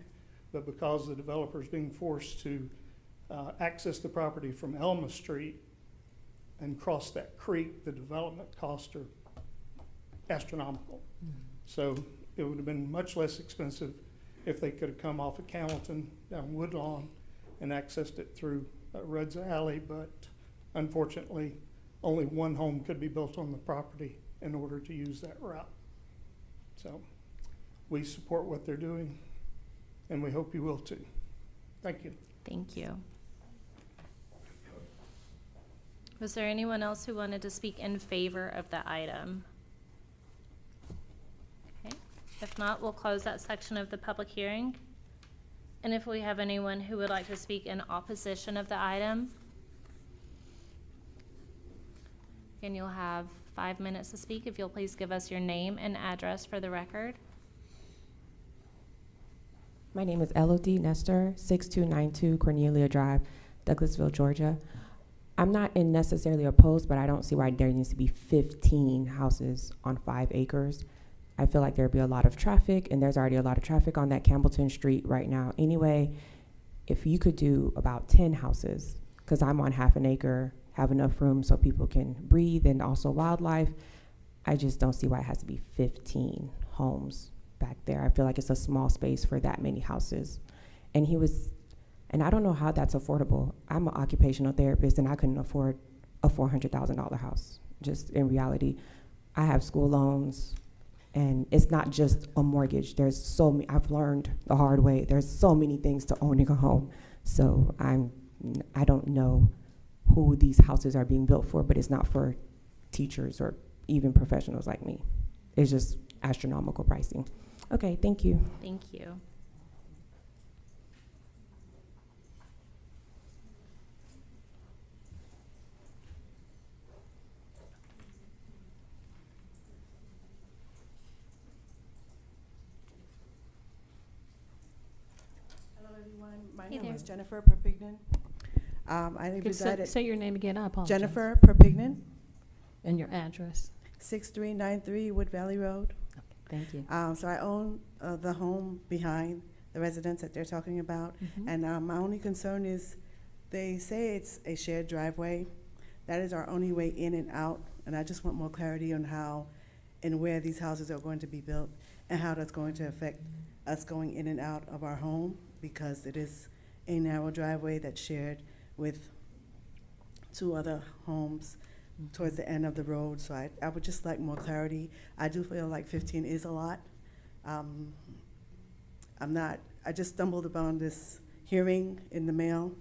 But because the developer's being forced to access the property from Elma Street and cross that creek, the development costs are astronomical. So it would have been much less expensive if they could have come off of Hamilton down Woodlawn and accessed it through Rudd's Alley, but unfortunately, only one home could be built on the property in order to use that route. So we support what they're doing, and we hope you will too. Thank you. Thank you. Was there anyone else who wanted to speak in favor of the item? Okay. If not, we'll close that section of the public hearing. And if we have anyone who would like to speak in opposition of the item, again, you'll have 5 minutes to speak. If you'll please give us your name and address for the record. My name is Elodie Nestor, 6292 Cornelia Drive, Douglasville, Georgia. I'm not necessarily opposed, but I don't see why there needs to be 15 houses on 5 acres. I feel like there'd be a lot of traffic, and there's already a lot of traffic on that Campbellton Street right now. Anyway, if you could do about 10 houses, because I'm on half an acre, have enough room so people can breathe and also wildlife, I just don't see why it has to be 15 homes back there. I feel like it's a small space for that many houses. And I don't know how that's affordable. I'm an occupational therapist, and I couldn't afford a $400,000 house. Just in reality, I have school loans, and it's not just a mortgage. There's so many, I've learned the hard way. There's so many things to owning a home. So I don't know who these houses are being built for, but it's not for teachers or even professionals like me. It's just astronomical pricing. Okay, thank you. Thank you. My Hey name there. is Jennifer Perpignan. I Could resided. say your name again, I apologize. Jennifer Perpignan, And your address. 6393 Wood Valley Road. Thank you. So I own the home behind the residence that they're talking about. Mhm. And my only concern is they say it's a shared driveway. That is our only way in and out. And I just want more clarity on how and where these houses are going to be built and how that's going to affect us going in and out of our home, because it is a narrow driveway that's shared with 2 other homes towards the end of the road. So I would just like more clarity. I do feel like 15 is a lot. I just stumbled upon this hearing in the mail,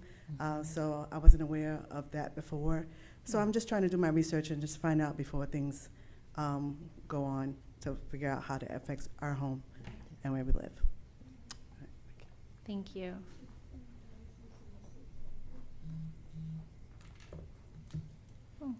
so I wasn't aware of that before. So I'm just trying to do my research and just find out before things go on to figure out how it affects our home and where we live. Thank you. Oh.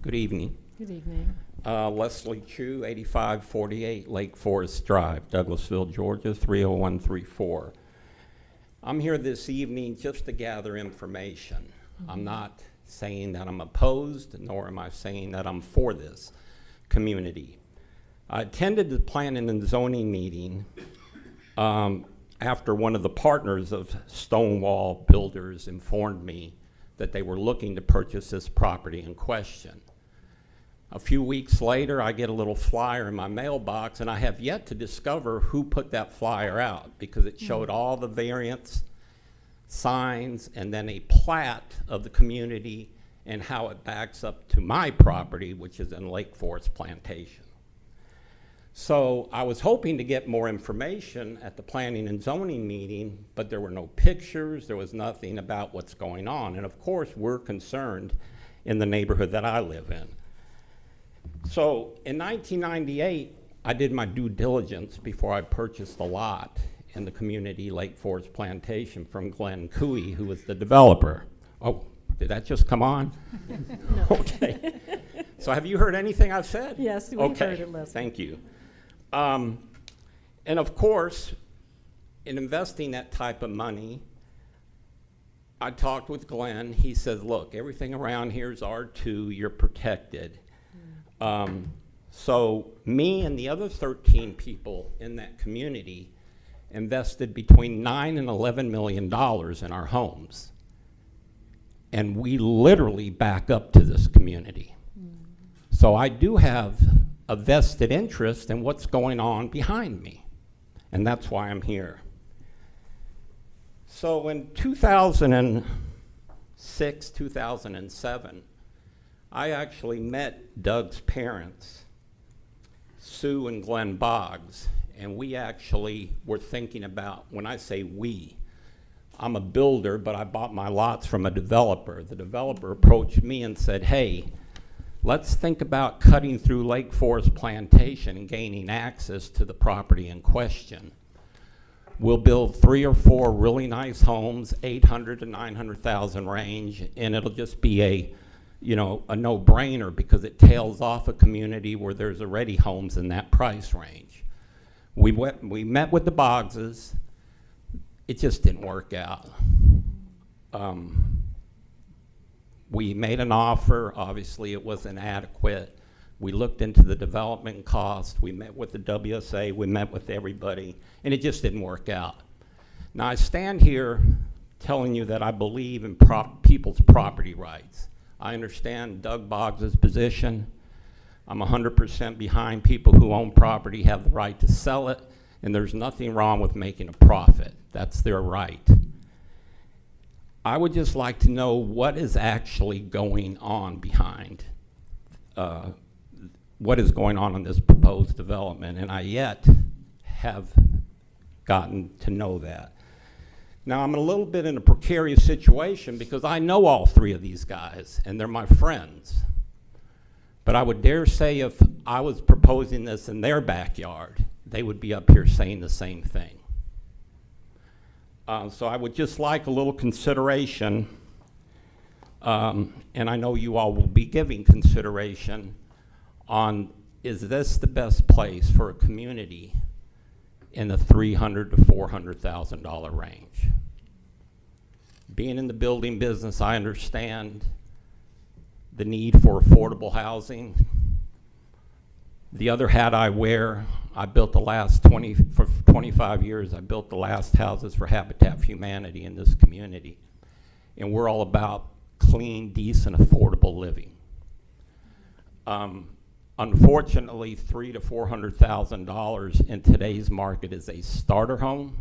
Good evening. Good evening. Leslie Chu, 8548 Lake Forest Drive, Douglasville, Georgia, 30134. I'm here this evening just to gather information. I'm not saying that I'm opposed, nor am I saying that I'm for this community. I attended the planning and zoning meeting after one of the partners of Stonewall Builders informed me that they were looking to purchase this property in question. A few weeks later, I get a little flyer in my mailbox, and I have yet to discover who put that flyer out, because it showed all the variants, signs, and then a plat of the community and how it backs up to my property, which is in Lake Forest Plantation. So I was hoping to get more information at the planning and zoning meeting, but there were no pictures, there was nothing about what's going on. And of course, we're concerned in the neighborhood that I live in. So in 1998, I did my due diligence before I purchased the lot in the community Lake Forest Plantation from Glenn Cooey, who was the developer. Oh, did that just come on? No. Okay. So have you heard anything I've said? Yes, we Okay. heard it, Leslie. Thank you. And of course, in investing that type of money, I talked with Glenn. He says, look, everything around here is R2, you're protected. So me and the other 13 people in that community invested between $9 and $11 million in our homes. And we literally back up to this community. So I do have a vested interest in what's going on behind me. And that's why I'm here. So in 2006, 2007, I actually met Doug's parents, Sue and Glenn Boggs, and we actually were thinking about, when I say we, I'm a builder, but I bought my lots from a developer. The developer approached me and said, hey, let's think about cutting through Lake Forest Plantation and gaining access to the property in question. We'll build 3 or 4 really nice homes, 800 to 900,000 range, and it'll just be a no-brainer because it tails off a community where there's already homes in that price range. We met with the Boggses. It just didn't work out. We made an offer. Obviously, it was inadequate. We looked into the development cost. We met with the WSA. We met with everybody, and it just didn't work out. Now, I stand here telling you that I believe in people's property rights. I understand Doug Boggs' position. I'm 100% behind people who own property have the right to sell it, and there's nothing wrong with making a profit. That's their right. I would just like to know what is actually going on behind what is going on in this proposed development, and I yet have gotten to know that. Now, I'm a little bit in a precarious situation because I know all 3 of these guys, and they're my friends. But I would dare say if I was proposing this in their backyard, they would be up here saying the same thing. So I would just like a little consideration, and I know you all will be giving consideration on, is this the best place for a community in the $300,000 to $400,000 range? Being in the building business, I understand the need for affordable housing. The other hat I wear, I built the last 25 years, I built the last houses for Habitat for Humanity in this community. And we're all about clean, decent, affordable living. Unfortunately, $300,000 to $400,000 in today's market is a starter home.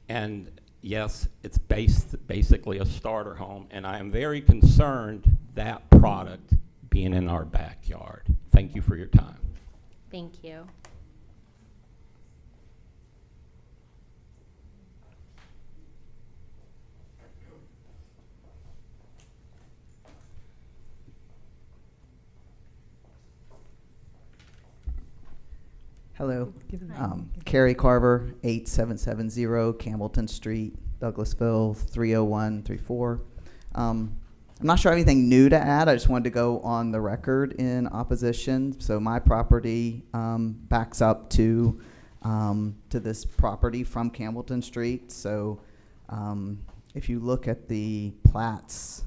And yes, it's basically a starter home. And I am very concerned that product being in our backyard. Thank you for your time. Thank you. Hello, Carrie Carver, 8770 Campbellton Street, Douglasville, 30134. I'm not sure I have anything new to add. I just wanted to go on the record in opposition. So my property backs up to this property from Campbellton Street. So if you look at the plats,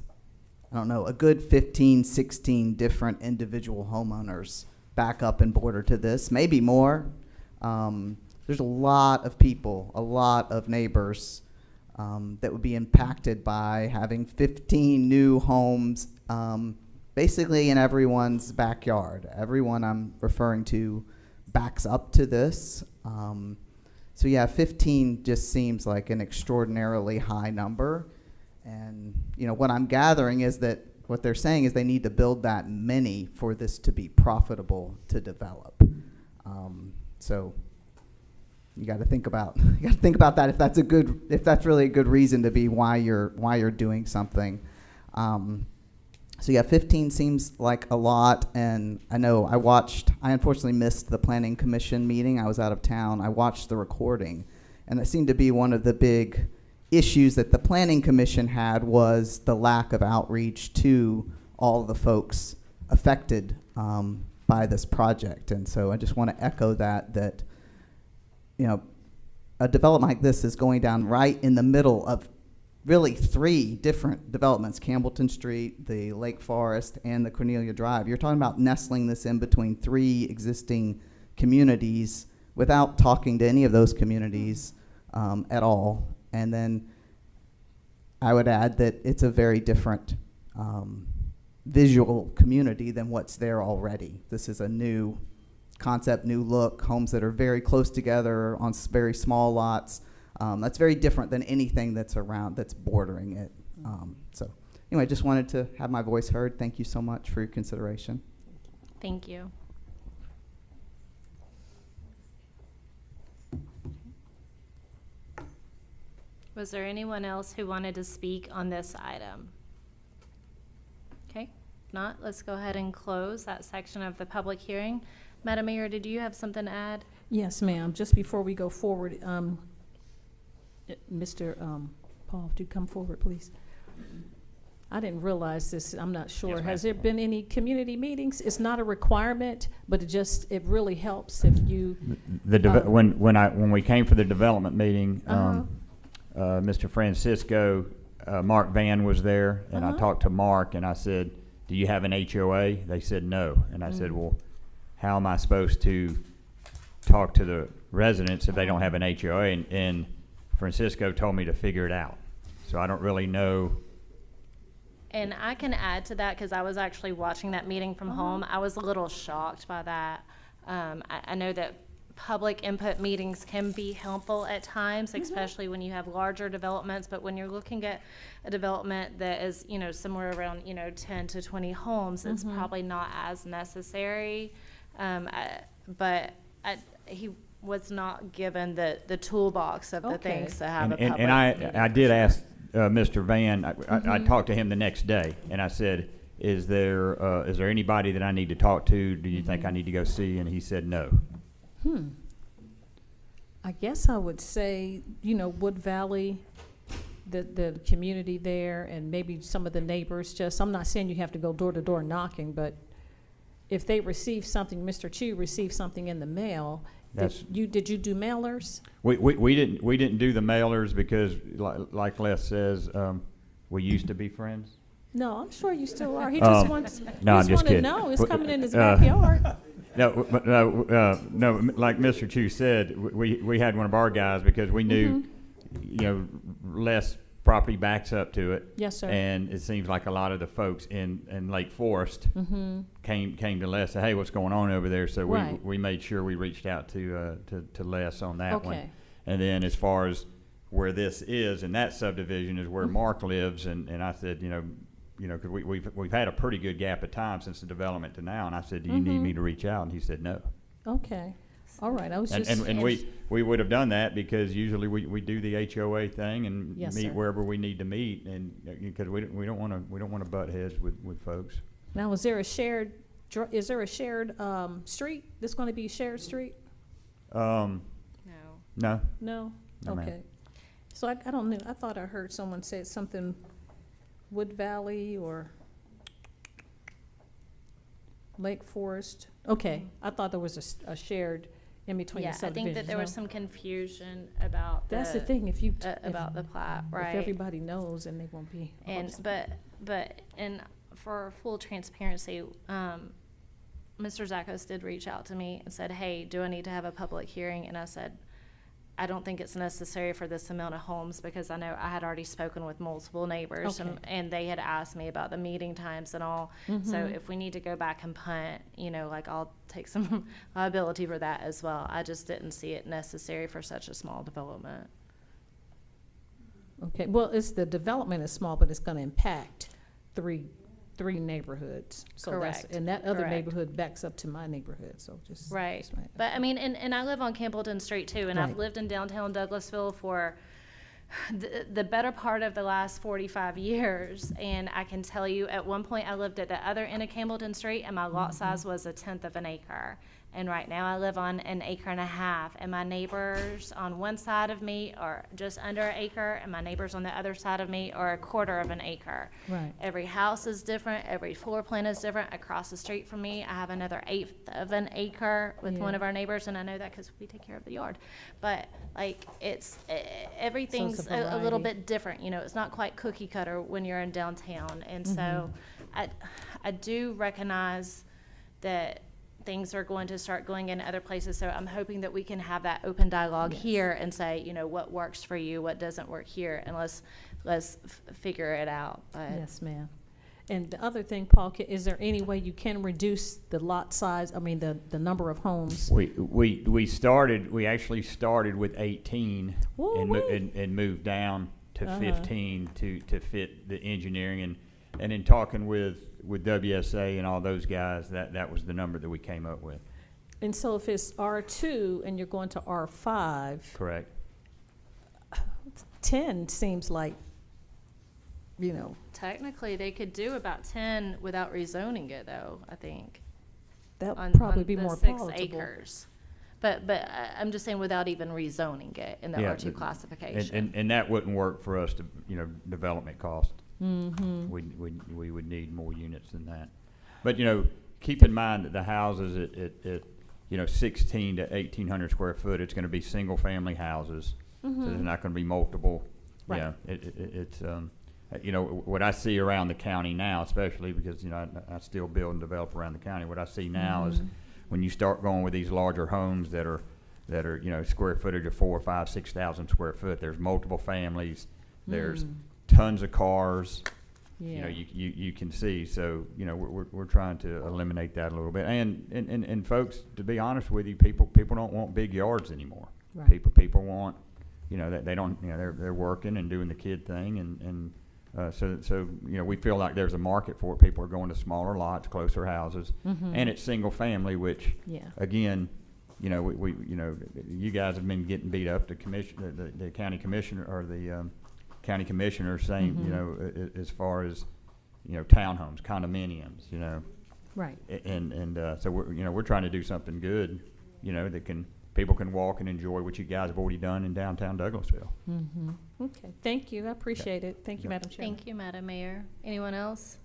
I don't know, a good 15, 16 different individual homeowners back up and border to this, maybe more. There's a lot of people, a lot of neighbors that would be impacted by having 15 new homes basically in everyone's backyard. Everyone I'm referring to backs up to this. So yeah, 15 just seems like an extraordinarily high number. And what I'm gathering is that what they're saying is they need to build that many for this to be profitable to develop. So you got to think about that if that's really a good reason to be why you're doing something. So yeah, 15 seems like a lot, and I know I unfortunately missed the planning commission meeting. I was out of town. I watched the recording, and that seemed to be one of the big issues that the planning commission had, was the lack of outreach to all the folks affected by this project. And so I just want to echo that a development like this is going down right in the middle of really 3 different developments, Campbellton Street, the Lake Forest, and the Cornelia Drive. You're talking about nestling this in between 3 existing communities without talking to any of those communities at all. And then I would add that it's a very different visual community than what's there already. This is a new concept, new look, homes that are very close together on very small lots. That's very different than anything that's around, that's bordering it. So anyway, just wanted to have my voice heard. Thank you so much for your consideration. Thank you. Was there anyone else who wanted to speak on this item? Okay, if not, let's go ahead and close that section of the public hearing. Madam Mayor, did you have something to add? Yes, ma'am. Just before we go forward, Mr. Paul, do you come forward, please? I didn't realize this. I'm not sure. Yes, ma'am. Has there been any community meetings? It's not a requirement, but it really helps if you. When we came for the development meeting, Uh-huh. Mr. Francisco, Mark Van was there, and I Uh-huh. talked to Mark, and I said, "Do you have an HOA?" They said no, and I said, "Well, how am I supposed to talk to the residents if they don't have an HOA?" And Francisco told me to figure it out. So I don't really know. And I can add to that because I was actually watching that meeting from home. I was a little shocked by that. I know that public input meetings can be helpful at times, especially when you have larger developments. But when you're looking at a development that is, somewhere around, 10 to 20 homes, it's probably not as necessary. He was not given the toolbox of the Okay. things to have a And public I did ask Mr. Van, I Mm-hmm. talked to him the next day, and I said, is there anybody that I need to talk to? Do you think I need to go see? And he said no. I guess I would say, Wood Valley, the community there, and maybe some of the neighbors. I'm not saying you have to go door to door knocking, but if they receive something, Mr. Chu received something in the mail. Did you do mailers? We didn't do the mailers because, like Les says, we used to be friends. No, I'm sure you still are. He just wants. No, I'm just kidding. No, it's coming in his backyard. No, but no. Like Mr. Chu said, we had one of our guys because we knew, less property backs up to it. Yes, sir. And it seems like a lot of the folks in Lake Forest came to Les, said, "Hey, what's going on over there?" So Right. we made sure we reached out to Les on that one. Okay. And then as far as where this is, and that subdivision is where Mark lives, and I said, because we've had a pretty good gap of time since the development to now, and I said, "Do you need me to reach out?" And he said no. Okay. All right. I was just. And we would have done that because usually we do the HOA thing and Yes, meet sir. wherever we need to meet, and because we don't want to butt heads with folks. Now, is there a shared street? This going to be a shared street? No. No. No? No, ma'am. Okay. So I don't know. I thought I heard someone say something Wood Valley or Lake Forest. Okay. I thought there was a shared in between the Yeah, I think subdivisions. that there was No? some confusion about That's the thing. If you about the plat, right? If everybody knows, then they won't be. And for full transparency, Mr. Zakos did reach out to me and said, "Hey, do I need to have a public hearing?" And I said, "I don't think it's necessary for this amount of homes because I know I had already spoken with multiple neighbors Okay. and they had asked me about the meeting times and all. So if we need to go back and punt, I'll take some liability for that as well. I just didn't see it necessary for such a small development." Okay. Well, the development is small, but it's going to impact three neighborhoods. So Correct. And that other Correct. neighborhood backs up to my neighborhood, so just. Right. just my- But I mean, and I live on Campbellton Street too, and I've Right. lived in downtown Douglasville for the better part of the last 45 years. And I can tell you, at one point I lived at the other end of Campbellton Street and my lot size was 1/10 of an acre. And right now I live on 1.5 acres, and my neighbors on one side of me are just under 1 acre, and my neighbors on the other side of me are 1/4 of an acre. Right. Every house is different, every floor plan is different. Across the street from me, I have another 1/8 of an acre with one Yeah. of our neighbors, and I know that because we take care of the yard. But like, everything's a little variety. bit different, you know, it's not quite cookie cutter when you're in downtown. And so I do recognize that things are going to start going in other places, so I'm hoping that we can have that open dialogue Yes. here and say, you know, what works for you, what doesn't work here, and let's figure it out. But Yes, ma'am. And the other thing, Paul, is there any way you can reduce the lot size, I mean, the number of homes? We actually started with 18 Woo-wee. and moved down to Uh-huh. 15 to fit the engineering. And in talking with WSA and all those guys, that was the number that we came up with. And so if it's R2 and you're going to R5, Correct. 10 seems like, you know, technically, they could do about 10 without rezoning it, though, I think. that on- would probably on be the more 6 palatable. acres. But I'm just saying without even rezoning it in the Yeah, R2 classification. And that wouldn't work for us to, development cost. Mm-hmm. We would need more units than that. But, keep in mind that the houses at 16 to 1,800 square foot, it's gonna be single-family houses. So there's not gonna be multiple, Right. It's, what I see around the county now, especially because, I still build and develop around the county, what I see now is when you start going with these larger homes that are, square footage of 4,000, 5,000, 6,000 square foot, there's multiple families, there's tons of cars, Yeah. you can see. So, we're trying to eliminate that a little bit. And folks, to be honest with you, people don't want big yards anymore. Right. People want, that they don't, they're working and doing the kid thing, and so we feel like there's a market for it. People are going to smaller lots, closer houses, and it's single family, which Yeah. again, we you guys have been getting beat up. The the county commissioner or the county commissioner saying, as far as townhomes, condominiums, Right. and so we're trying to do something good, that people can walk and enjoy what you guys have already done in downtown Douglasville. Mm-hmm. Okay, thank you, I appreciate it. Thank you, Yeah. Madam Chair. Thank you, Madam Mayor. Anyone else?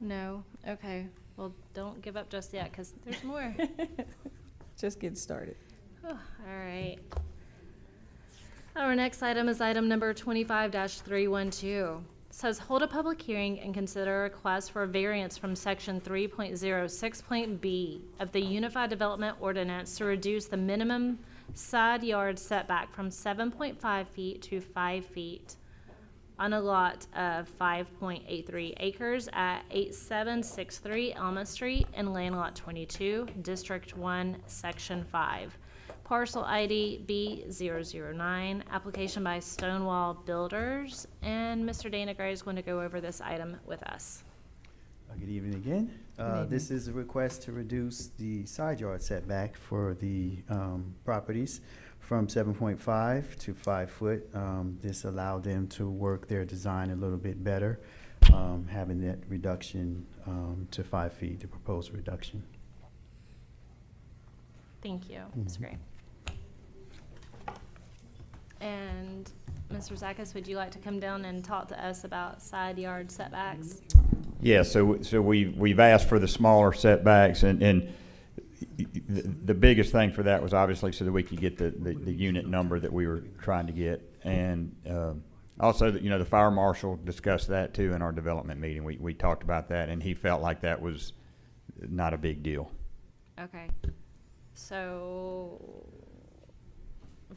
No? Okay. Well, don't give up just yet, because there's more. Just get started. All right. Our next item is item number 25-312. Says, hold a public hearing and consider a request for a variance from section 3.06.b of the Unified Development Ordinance to reduce the minimum side yard setback from 7.5 feet to 5 feet on a lot of 5.83 acres at 8763 Elma Street in Land Lot 22, District 1, Section 5. Parcel ID B009, application by Stonewall Builders, and Mr. Dana Gray is going to go over this item with us. Good evening again. This is a request to reduce the side yard setback for the properties from 7.5 to 5 foot. This allowed them to work their design a little bit better, having that reduction to 5 feet, the proposed reduction. Thank you. Ms. Gray. And Mr. Zakas, would you like to come down and talk to us about side yard setbacks? Yeah, so we've asked for the smaller setbacks, and the biggest thing for that was obviously so that we could get the unit number that we were trying to get, and also the fire marshal discussed that too in our development meeting. We talked about that, and he felt like that was not a big deal. Okay. So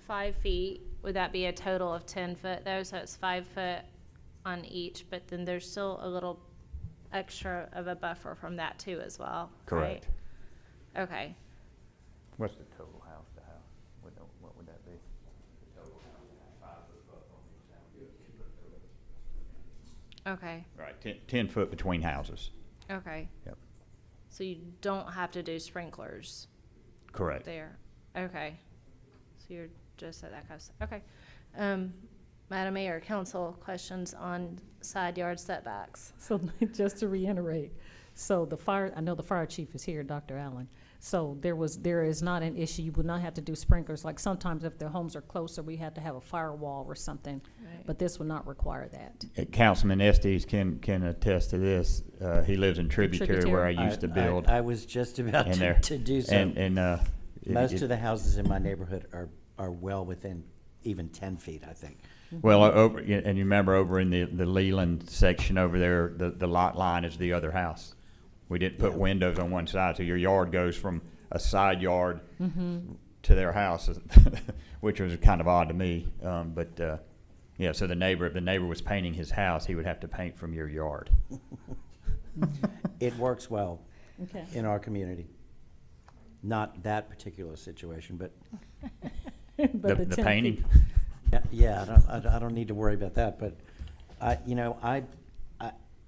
5 feet, would that be a total of 10 foot though? So it's 5 foot on each, but then there's still a little extra of a buffer from that too as well, Correct. right? Okay. What's the total house to house? What would that be? Okay. Right, 10 foot between houses. Okay. Yep. So you don't have to do sprinklers Correct. there. Okay. So you're just at that cost. Okay. Madam Mayor, council, questions on side yard setbacks? So just to reiterate, so I know the fire chief is here, Dr. Allen, So there is not an issue. You would not have to do sprinklers. Like sometimes if their homes are closer, we had to have a firewall or something. Right. But this would not require that. Councilman Estes can attest to this. He lives in Tributary where I used to build. I was just about in to, there. to do so. And Most of the houses in my neighborhood are well within even 10 feet, I think. Well, over, and you remember over in the Leland section over there, the lot line is the other house. We didn't put windows on one side, so your yard goes from a side yard to their house, which was kind of odd to me. Yeah, so the neighbor, if the neighbor was painting his house, he would have to paint from your yard. It works well Okay. in our community. Not that particular situation, but But The 10 painting? feet. yeah, I don't need to worry about that. But I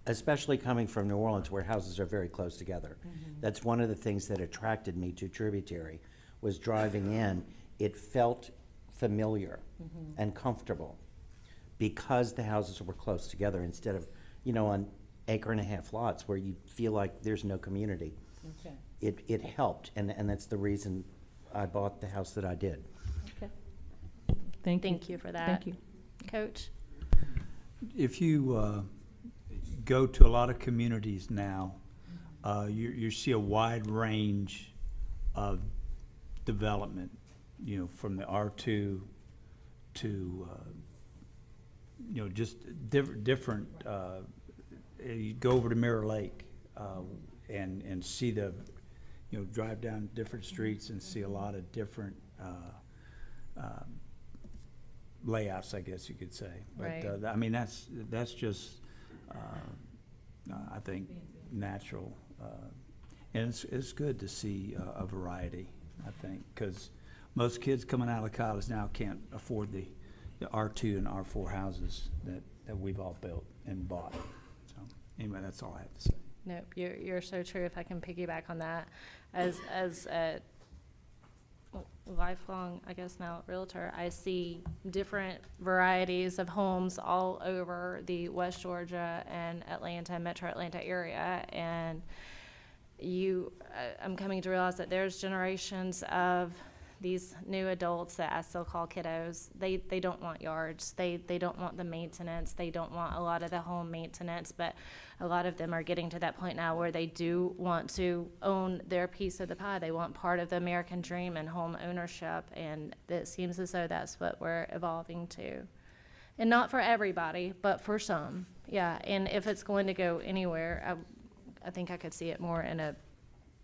especially coming from New Orleans, where houses are very close together, that's one of the things that attracted me to Tributary. Was driving in, it felt familiar and comfortable because the houses were close together instead of on acre-and-a-half lots where you feel like there's no community. Okay. It helped, and that's the reason I bought the house that I did. Okay. Thank you. Thank you for that. Thank you. Coach? If you go to a lot of communities now, you see a wide range of development, from the R2 to, just different, you go over to Mirror Lake and see drive down different streets and see a lot of different layouts, I guess you could say. Right. But, I mean, that's just, I think, natural. And it's good to see a variety, I think, because most kids coming out of college now can't afford the R2 and R4 houses that we've all built and bought. So anyway, that's all I have to say. Nope, you're so true. If I can piggyback on that, as a lifelong, I guess now realtor, I see different varieties of homes all over the West Georgia and Atlanta, Metro Atlanta area, and I'm coming to realize that there's generations of these new adults that I still call kiddos. They don't want yards. They don't want the maintenance. They don't want a lot of the home maintenance, but a lot of them are getting to that point now where they do want to own their piece of the pie. They want part of the American dream and home ownership, and it seems as though that's what we're evolving to. And not for everybody, but for some. Yeah, and if it's going to go anywhere, I think I could see it more in a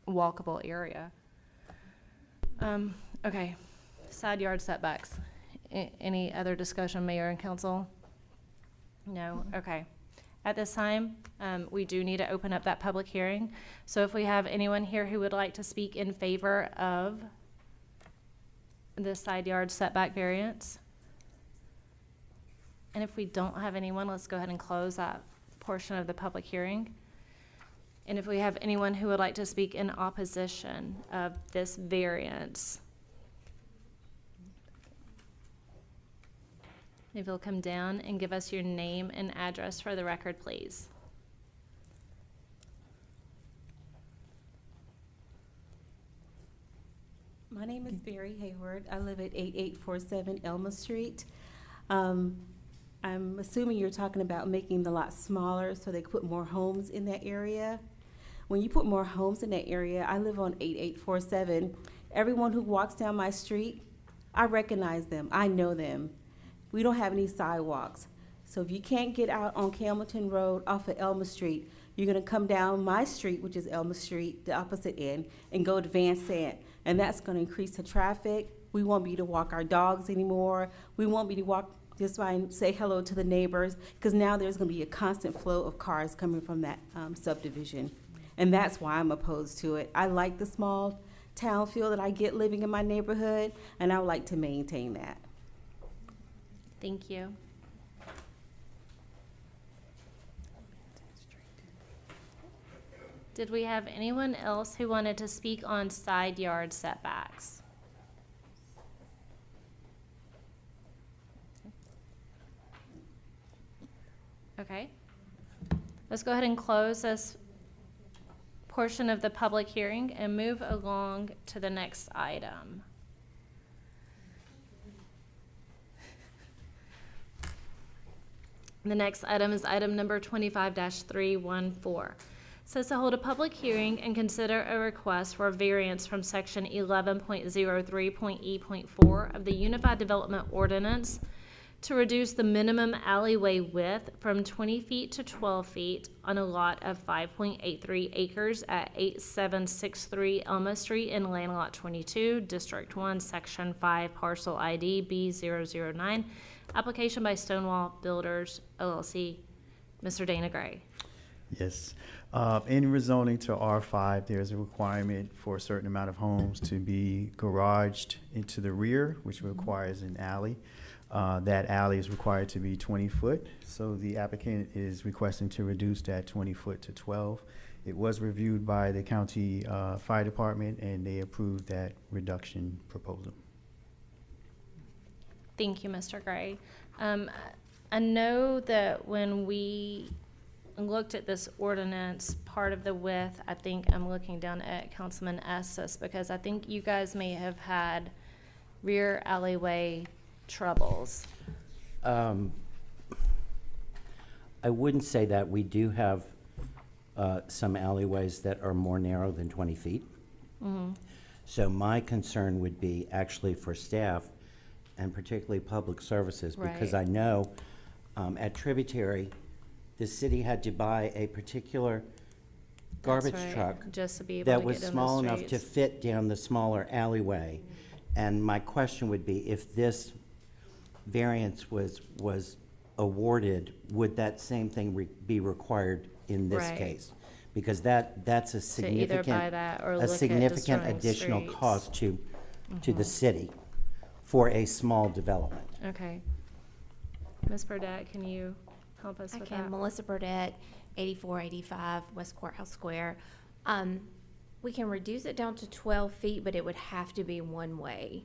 walkable area. Okay, side yard setbacks. Any other discussion, Mayor and Council? No? Okay. At this time, we do need to open up that public hearing. So if we have anyone here who would like to speak in favor of the side yard setback variance? And if we don't have anyone, let's go ahead and close that portion of the public hearing. And if we have anyone who would like to speak in opposition of this variance, if you'll come down and give us your name and address for the record, please. My name is Barry Hayward. I live at 8847 Elma Street. I'm assuming you're talking about making the lot smaller so they could put more homes in that area. When you put more homes in that area, I live on 8847. Everyone who walks down my street, I recognize them. I know them. We don't have any sidewalks. So if you can't get out on Campbellton Road off of Elma Street, you're gonna come down my street, which is Elma Street, the opposite end, and go to Van Sant. And that's gonna increase the traffic. We won't be able to walk our dogs anymore. We won't be able to walk just by and say hello to the neighbors, because now there's gonna be a constant flow of cars coming from that subdivision. And that's why I'm opposed to it. I like the small town feel that I get living in my neighborhood, and I would like to maintain that. Thank you. Did we have anyone else who wanted to speak on side yard setbacks? Okay. Let's go ahead and close this portion of the public hearing and move along to the next item. The next item is item number 25-314. Says to hold a public hearing and consider a request for a variance from section 11.03.E.4 of the Unified Development Ordinance to reduce the minimum alleyway width from 20 feet to 12 feet on a lot of 5.83 acres at 8763 Elma Street in Land Lot 22, District 1, Section 5, Parcel ID B009. Application by Stonewall Builders, LLC. Mr. Dana Gray. Yes. In rezoning to R5, there's a requirement for a certain amount of homes to be garaged into the rear, which requires an alley. That alley is required to be 20 foot, so the applicant is requesting to reduce that 20 foot to 12. It was reviewed by the county fire department, and they approved that reduction proposal. Thank you, Mr. Gray. I know that when we looked at this ordinance, part of the width, I think I'm looking down at Councilman Estes, because I think you guys may have had rear alleyway troubles. I wouldn't say that. We do have some alleyways that are more narrow than 20 feet. Mm-hmm. So my concern would be actually for staff and particularly public services, because Right. I know at Tributary, the city had to buy a particular garbage That's right, truck just to be able that to was get in the small enough to streets. fit down the smaller alleyway. And my question would be, if this variance was awarded, would that same thing be required in this Right. case? Because that's a To either buy significant, that or a look at significant destroying additional streets. cost to the Mhm. city for a small development. Okay. Ms. Burdette, can you help us I with can. that? Melissa Burdette, 8485 West Courthouse Square. We can reduce it down to 12 feet, but it would have to be one way.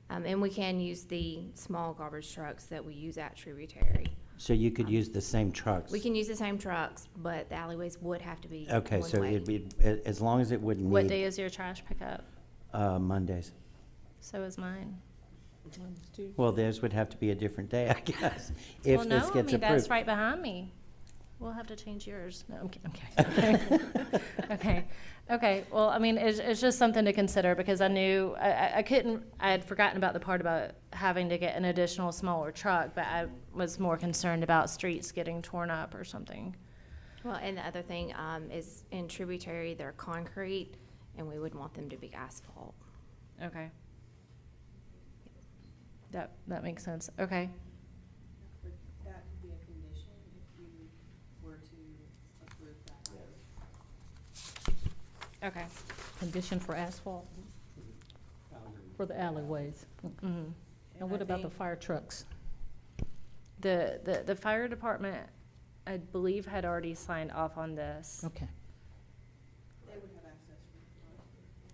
And we can use the small garbage trucks that we use at Tributary. So you could use the same trucks? We can use the same trucks, but the alleyways would have to be Okay, one so way. it'd be, as long as it wouldn't What need, day is your trash pickup? Mondays. So is mine. Well, theirs would have to be a different day, I guess, if Well, this no, I gets mean, that's approved. right behind me. We'll have to change yours. No, I'm kidding. Okay. Okay. Well, I mean, it's just something to consider, because I knew, I had forgotten about the part about having to get an additional smaller truck, but I was more concerned about streets getting torn up or something. Well, and the other thing is in Tributary, they're concrete, and we wouldn't want them to be asphalt. Okay. That makes sense. Okay. Would that be a condition if you were to approve that? Okay. Condition for asphalt? For the alleyways? Mm-hmm. And what about the fire trucks? The fire department, I believe, had already signed off on this. Okay. They would have access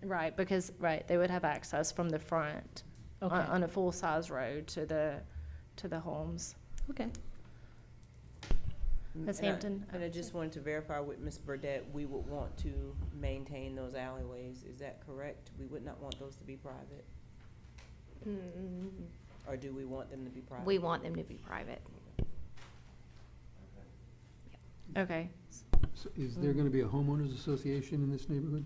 from the Right, because, they would have access from the front Okay. on a full-size road to the homes. Okay. Ms. And I- Hampton? And I just wanted to verify with Ms. Burdette, we would want to maintain those alleyways, is that correct? We would not want those to be private, Mm, or do we want them to be private? We want them to be private. Okay. So is there gonna be a homeowners association in this neighborhood?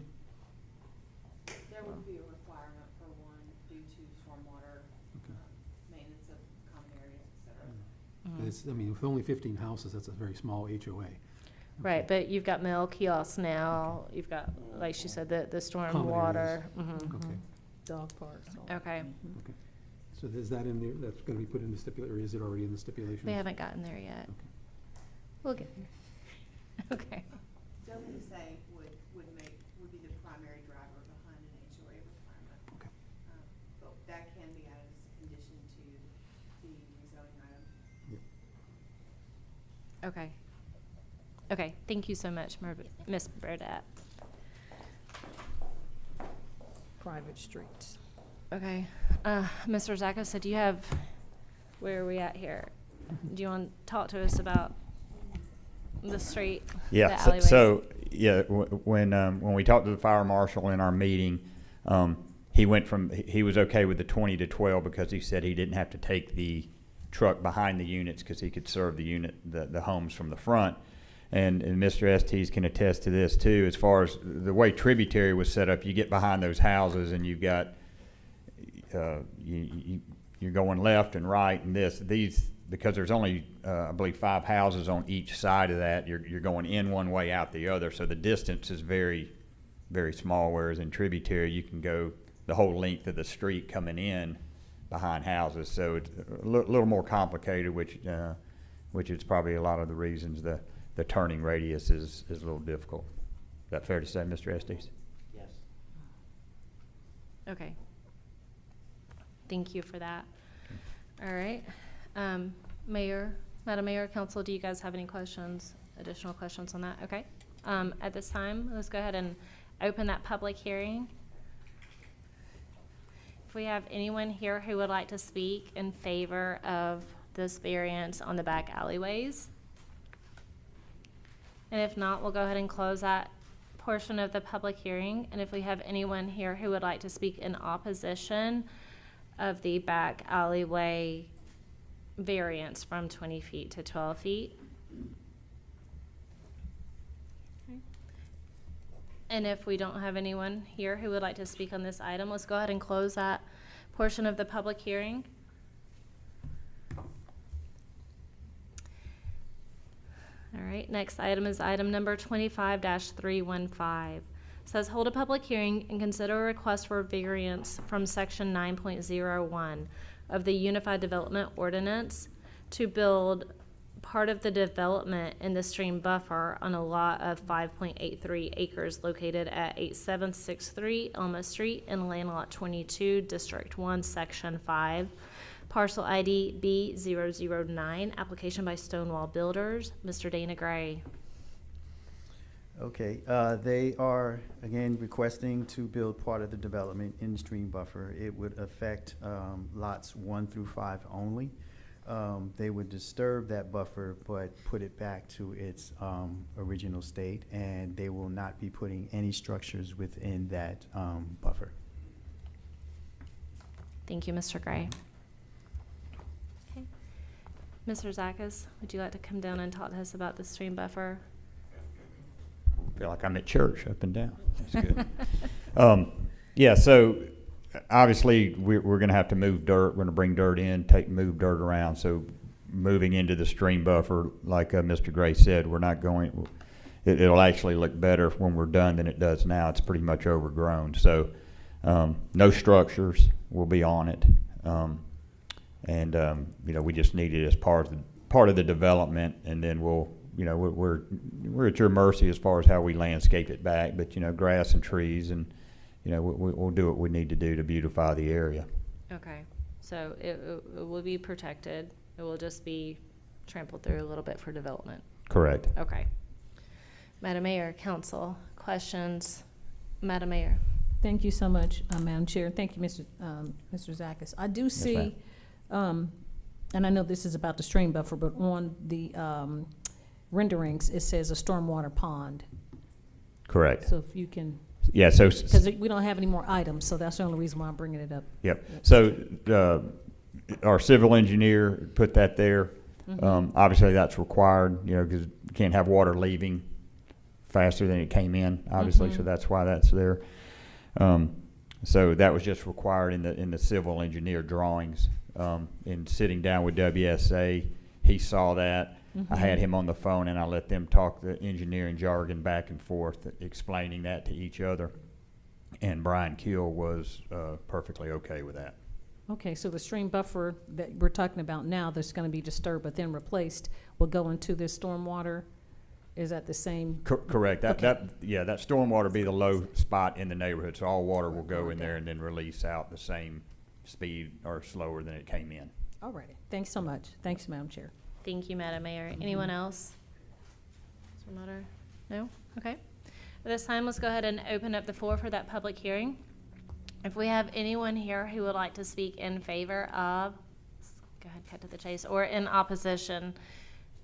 There would be a requirement for one due to stormwater, Okay. maintenance of common areas, et cetera. Mhm. It's, I mean, with only 15 houses, that's a very small HOA. Right, but you've got mail kiosks now, you've got, like she said, the storm Common water. areas. Mhm. Okay, Dog parks. all- Okay, okay. So is that in there, that's gonna be put in the stipulation, or is it already in the stipulation? they haven't gotten there yet. Okay. We'll get there. Okay. WSA would be the primary driver behind an HOA requirement. Okay. But that can be added as a condition to the rezoning item. Okay. Okay, thank you so much, Ms. Burdette. Private streets. Okay, Mr. Zaka, so do you have, where are we at here? Do you want to talk to us about the street? Yeah, the so, alleyways? yeah, when we talked to the fire marshal in our meeting, he was okay with the 20 to 12 because he said he didn't have to take the truck behind the units because he could serve the homes from the front. And Mr. Estes can attest to this too, as far as the way Tributary was set up. You get behind those houses and you've got, you're going left and right and these, because there's only, I believe 5 houses on each side of that, you're going in one way, out the other. So the distance is very, very small, whereas in Tributary, you can go the whole length of the street coming in behind houses. So it's a little more complicated, which is probably a lot of the reasons the turning radius is a little difficult. Is that fair to say, Mr. Estes? Yes. Okay. Thank you for that. All right. Madam Mayor, Council, do you guys have any questions, additional questions on that? Okay. At this time, let's go ahead and open that public hearing. If we have anyone here who would like to speak in favor of this variance on the back alleyways. And if not, we'll go ahead and close that portion of the public hearing. And if we have anyone here who would like to speak in opposition of the back alleyway variance from 20 feet to 12 feet. Okay. And if we don't have anyone here who would like to speak on this item, let's go ahead and close that portion of the public hearing. All right, next item is item number 25-315. Says hold a public hearing and consider a request for variance from section 9.01 of the Unified Development Ordinance to build part of the development in the stream buffer on a lot of 5.83 acres located at 8763 Elma Street in Land Lot 22, District 1, Section 5. Parcel ID B009, application by Stonewall Builders. Mr. Dana Gray. Okay, they are, again, requesting to build part of the development in the stream buffer. It would affect lots 1 through 5 only. They would disturb that buffer, but put it back to its original state, and they will not be putting any structures within that buffer. Thank you, Mr. Gray. Okay. Mr. Zakas, would you like to come down and talk to us about the stream buffer? I feel like I'm at church, up and down. That's good. Yeah, so obviously we're going to have to move dirt. We're going to bring dirt in, move dirt around. So moving into the stream buffer, like Mr. Gray said, we're not going. It'll actually look better when we're done than it does now. It's pretty much overgrown. So no structures will be on it, and you know, we just need it as part of the development, and then we'll. You know, we're at your mercy as far as how we landscape it back, but, you know, grass and trees, and, you know, we'll do what we need to do to beautify the area. Okay, so it will be protected. It will just be trampled through a little bit for development. Correct. Okay. Madam Mayor, Council, questions? Madam Mayor. Thank you so much, Madam Chair. Thank you, Mr. Zakas. I do see, and I know this is about the stream buffer, but on the renderings, it says a stormwater pond. Correct. So if you can. Yeah, so. Because we don't have any more items, so that's the only reason why I'm bringing it up. Yep. So our civil engineer put that there. Mm-hmm. Obviously, that's required, you know, because you can't have water leaving faster than it came in, obviously, so that's why that's there. So that was just required in the civil engineer drawings. In sitting down with WSA, he saw that. I had him on the phone, and I let them talk the engineering jargon back and forth, explaining that to each other. And Brian Keel was perfectly okay with that. Okay, so the stream buffer that we're talking about now that's going to be disturbed but then replaced will go into this stormwater? Is that the same? Correct. That stormwater will be the low spot in the neighborhood, so all water will go in there and then release out the same speed or slower than it came in. All righty. Thanks so much. Thanks, Madam Chair. Thank you, Madam Mayor. Anyone else? No? Okay. At this time, let's go ahead and open up the floor for that public hearing. If we have anyone here who would like to speak in favor of, let's go ahead, cut to the chase, or in opposition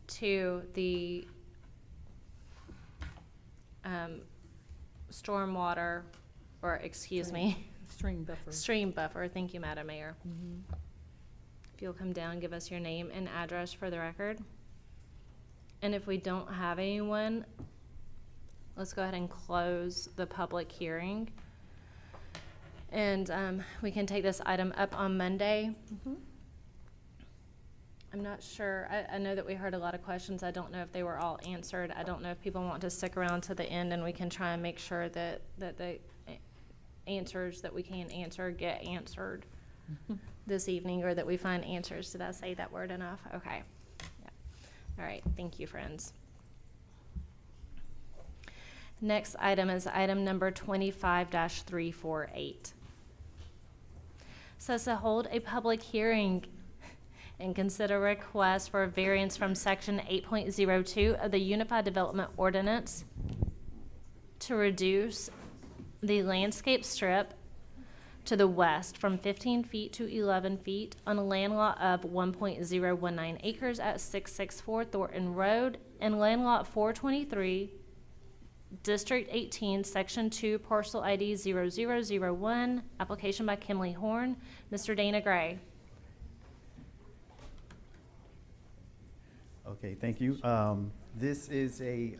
to the stormwater, or excuse me, Stream buffer. stream buffer. Thank you, Madam Mayor. If you'll come down, give us your name and address for the record. And if we don't have anyone, let's go ahead and close the public hearing. And we can take this item up on Monday. I'm not sure. I know that we heard a lot of questions. I don't know if they were all answered. I don't know if people want to stick around to the end and we can try and make sure that the answers that we can answer get answered this evening, or that we find answers. Did I say that word enough? Okay. Yeah. All right. Thank you, friends. Next item is item number 25-348. Says to hold a public hearing and consider request for a variance from section 8.02 of the Unified Development Ordinance to reduce the landscape strip to the west from 15 feet to 11 feet on a land lot of 1.019 acres at 664 Thornton Road and land lot 423, District 18, Section 2, Parcel ID 0001, application by Kimley Horn. Mr. Dana Gray. Okay, thank you. This is a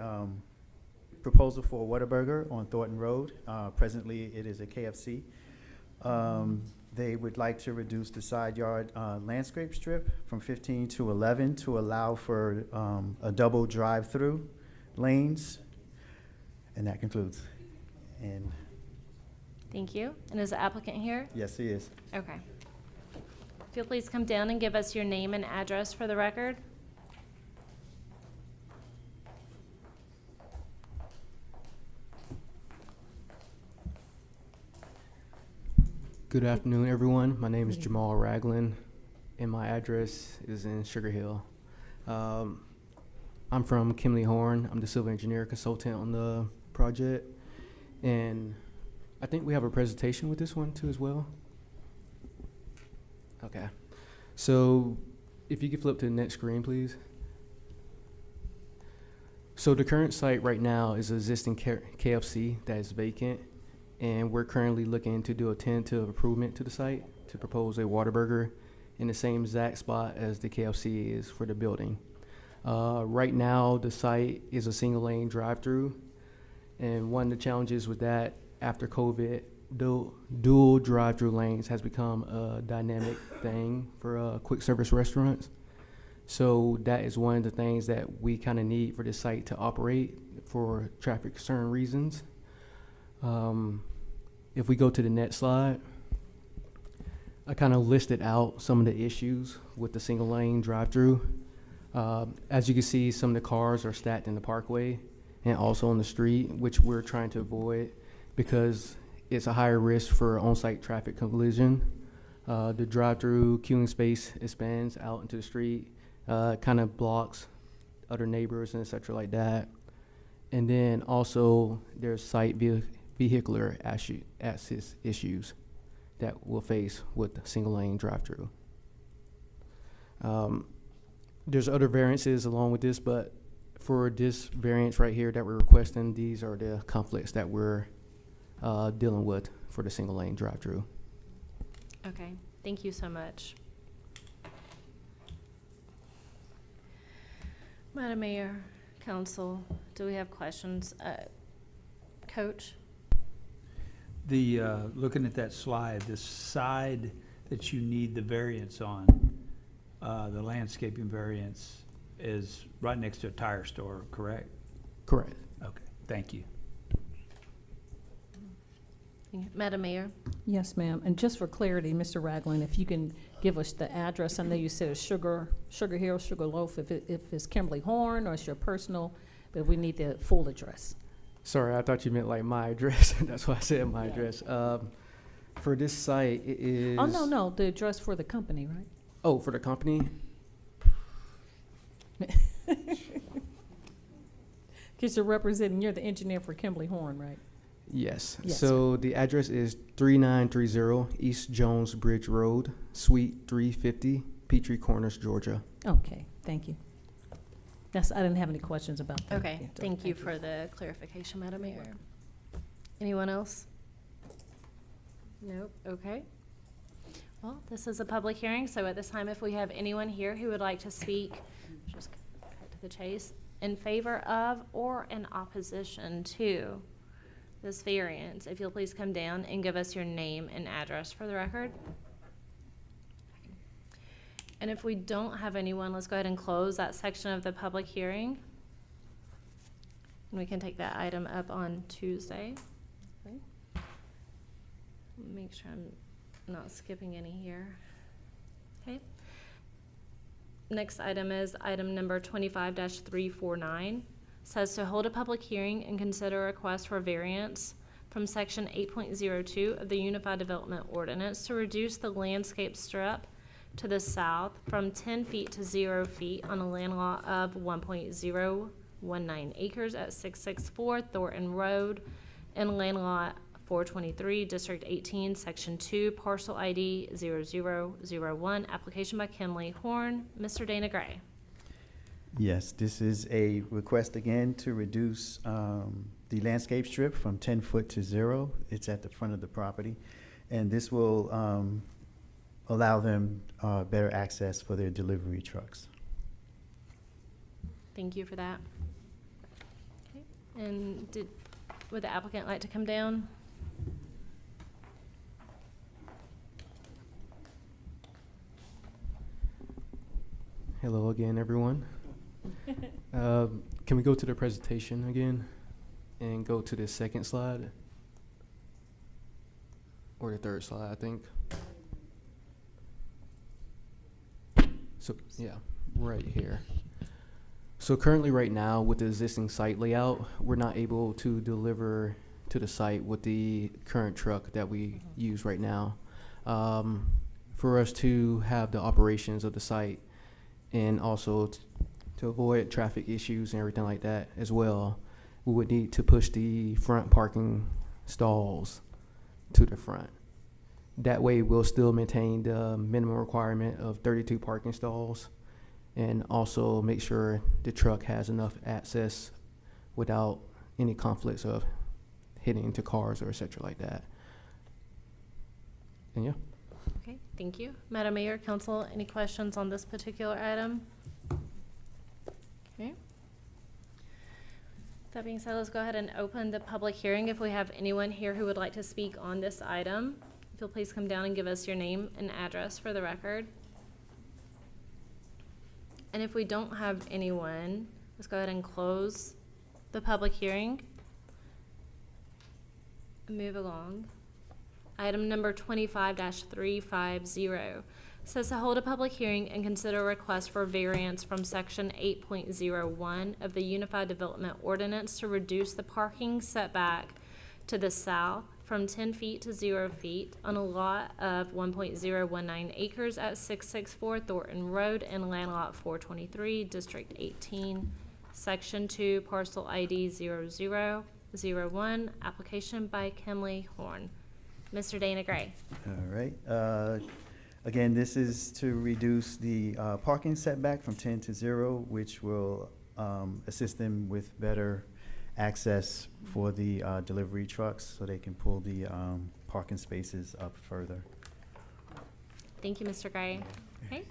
proposal for a Whataburger on Thornton Road. Presently, it is a KFC. They would like to reduce the side yard landscape strip from 15 to 11 to allow for a double drive-through lanes. And that concludes. And Thank you. And is the applicant here? yes, he is. Okay. If you'll please come down and give us your name and address for the record. Good afternoon, everyone. My name is Jamal Ragland, and my address is in Sugar Hill. I'm from Kimley Horn. I'm the civil engineer consultant on the project, and I think we have a presentation with this one too as well. Okay, so if you could flip to the next screen, please. So the current site right now is an existing KFC that is vacant, and we're currently looking to do a tentative improvement to the site to propose a Whataburger in the same exact spot as the KFC is for the building. Right now, the site is a single lane drive-through, and one of the challenges with that after COVID, dual drive-through lanes has become a dynamic thing for quick service restaurants. So that is one of the things that we kind of need for this site to operate for traffic concern reasons. If we go to the next slide, I kind of listed out some of the issues with the single lane drive-through. As you can see, some of the cars are stacked in the parkway and also on the street, which we're trying to avoid because it's a higher risk for on-site traffic collision. The drive-through queuing space expands out into the street, kind of blocks other neighbors and et cetera like that. And then also there's site vehicular access issues that we'll face with single lane drive-through. There's other variances along with this, but for this variance right here that we're requesting, these are the conflicts that we're dealing with for the single lane drive-through. Okay, thank you so much. Madam Mayor, Council, do we have questions? Coach? Looking at that slide, the side that you need the variance on, the landscaping variance is right next to a tire store, correct? Correct. Okay, thank you. Madam Mayor? Yes, ma'am. And just for clarity, Mr. Ragland, if you can give us the address. I know you said it's Sugar Hill, Sugarloaf, if it's Kimberly Horn or it's your personal, but we need the full address. Sorry, I thought you meant like my address. That's why I said my address. For this site, it is. Oh, no, the address for the company, right? Oh, for the company? Because you're the engineer for Kimberly Horn, right? Yes. Yes. So the address is 3930 East Jones Bridge Road, Suite 350, Petrie Corners, Georgia. Okay, thank you. I didn't have any questions about that. Okay, Yeah, thank you for the clarification, Madam Mayor. Anyone else? Nope, okay. Well, this is a public hearing, so at this time, if we have anyone here who would like to speak, just cut to the chase, in favor of or in opposition to this variance, if you'll please come down and give us your name and address for the record. And if we don't have anyone, let's go ahead and close that section of the public hearing. And we can take that item up on Tuesday. Okay. Make sure I'm not skipping any here. Okay. Next item is item number 25-349. Says to hold a public hearing and consider a request for variance from section 8.02 of the Unified Development Ordinance to reduce the landscape strip to the south from 10 feet to 0 feet on a land lot of 1.019 acres at 664 Thornton Road and land lot 423, District 18, Section 2, Parcel ID 0001, application by Kimley Horn. Mr. Dana Gray. Yes, this is a request again to reduce the landscape strip from 10 foot to 0. It's at the front of the property. And this will allow them better access for their delivery trucks. Thank you for that. Okay. And would the applicant like to come down? Hello again, everyone. Can we go to the presentation again and go to the second slide? Or the third slide, I think. So, yeah, right here. So currently right now with the existing site layout, we're not able to deliver to the site with the current truck that we use right now. For us to have the operations of the site and also to avoid traffic issues and everything like that as well, we would need to push the front parking stalls to the front. That way we'll still maintain the minimum requirement of 32 parking stalls and also make sure the truck has enough access without any conflicts of hitting into cars or et cetera like that. And yeah. Okay, thank you. Madam Mayor, Council, any questions on this particular item? Okay. That being said, let's go ahead and open the public hearing. If we have anyone here who would like to speak on this item, if you'll please come down and give us your name and address for the record. And if we don't have anyone, let's go ahead and close the public hearing. Move along. Item number 25-350 says to hold a public hearing and consider a request for variance from section 8.01 of the Unified Development Ordinance to reduce the parking setback to the south from 10 feet to 0 feet on a lot of 1.019 acres at 664 Thornton Road and land lot 423, District 18, Section 2, Parcel ID 0001, application by Kimley Horn. Mr. Dana Gray. All right. Again, this is to reduce the parking setback from 10 to 0, which will assist them with better access for the delivery trucks so they can pull the parking spaces up further. Thank you, Mr. Gray. Okay.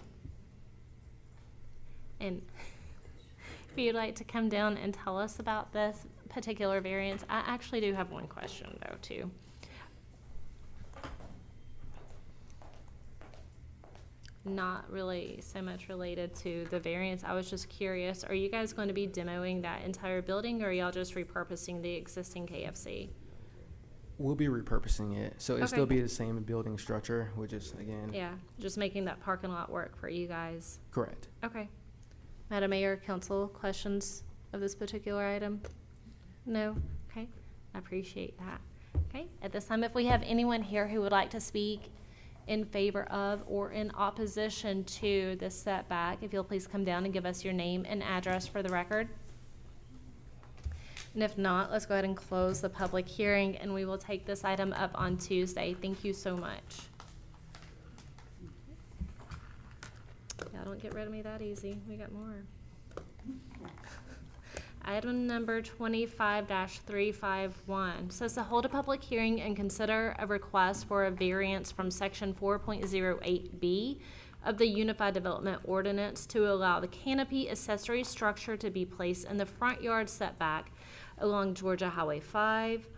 And if you'd like to come down and tell us about this particular variance, I actually do have one question though, too. Not really so much related to the variance. I was just curious, are you guys going to be demoing that entire building or are y'all just repurposing the existing KFC? We'll be repurposing it, so it'll Okay. still be the same building structure, which is, again, Yeah, just making that parking lot work for you guys. correct. Okay. Madam Mayor, Council, questions of this particular item? No? Okay, I appreciate that. Okay, at this time, if we have anyone here who would like to speak in favor of or in opposition to this setback, if you'll please come down and give us your name and address for the record. And if not, let's go ahead and close the public hearing and we will take this item up on Tuesday. Thank you so much. Yeah, don't get rid of me that easy. We got more. Item number 25-351 says to hold a public hearing and consider a request for a variance from section 4.08B of the Unified Development Ordinance to allow the canopy accessory structure to be placed in the front yard setback along Georgia Highway 5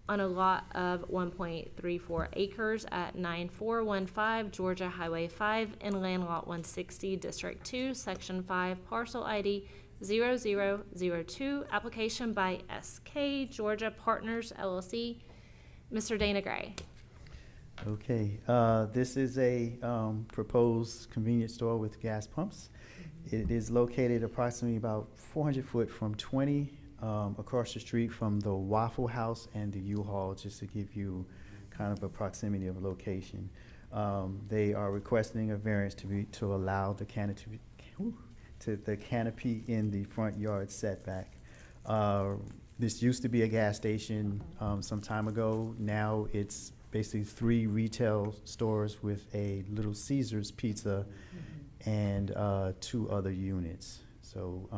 on a lot of 1.34 acres at 9415 Georgia Highway 5 in Land Lot 160, District 2, Section 5, Parcel ID 0002, application by SK Georgia Partners LLC. Mr. Dana Gray. Okay, this is a proposed convenience store with gas pumps. It is located approximately about 400 foot from 20 across the street from the Waffle House and the U-Haul, just to give you kind of a proximity of location. They are requesting a variance to allow the canopy in the front yard setback. This used to be a gas station some time ago. Now it's basically 3 retail stores with a Little Caesars Pizza and 2 other units. So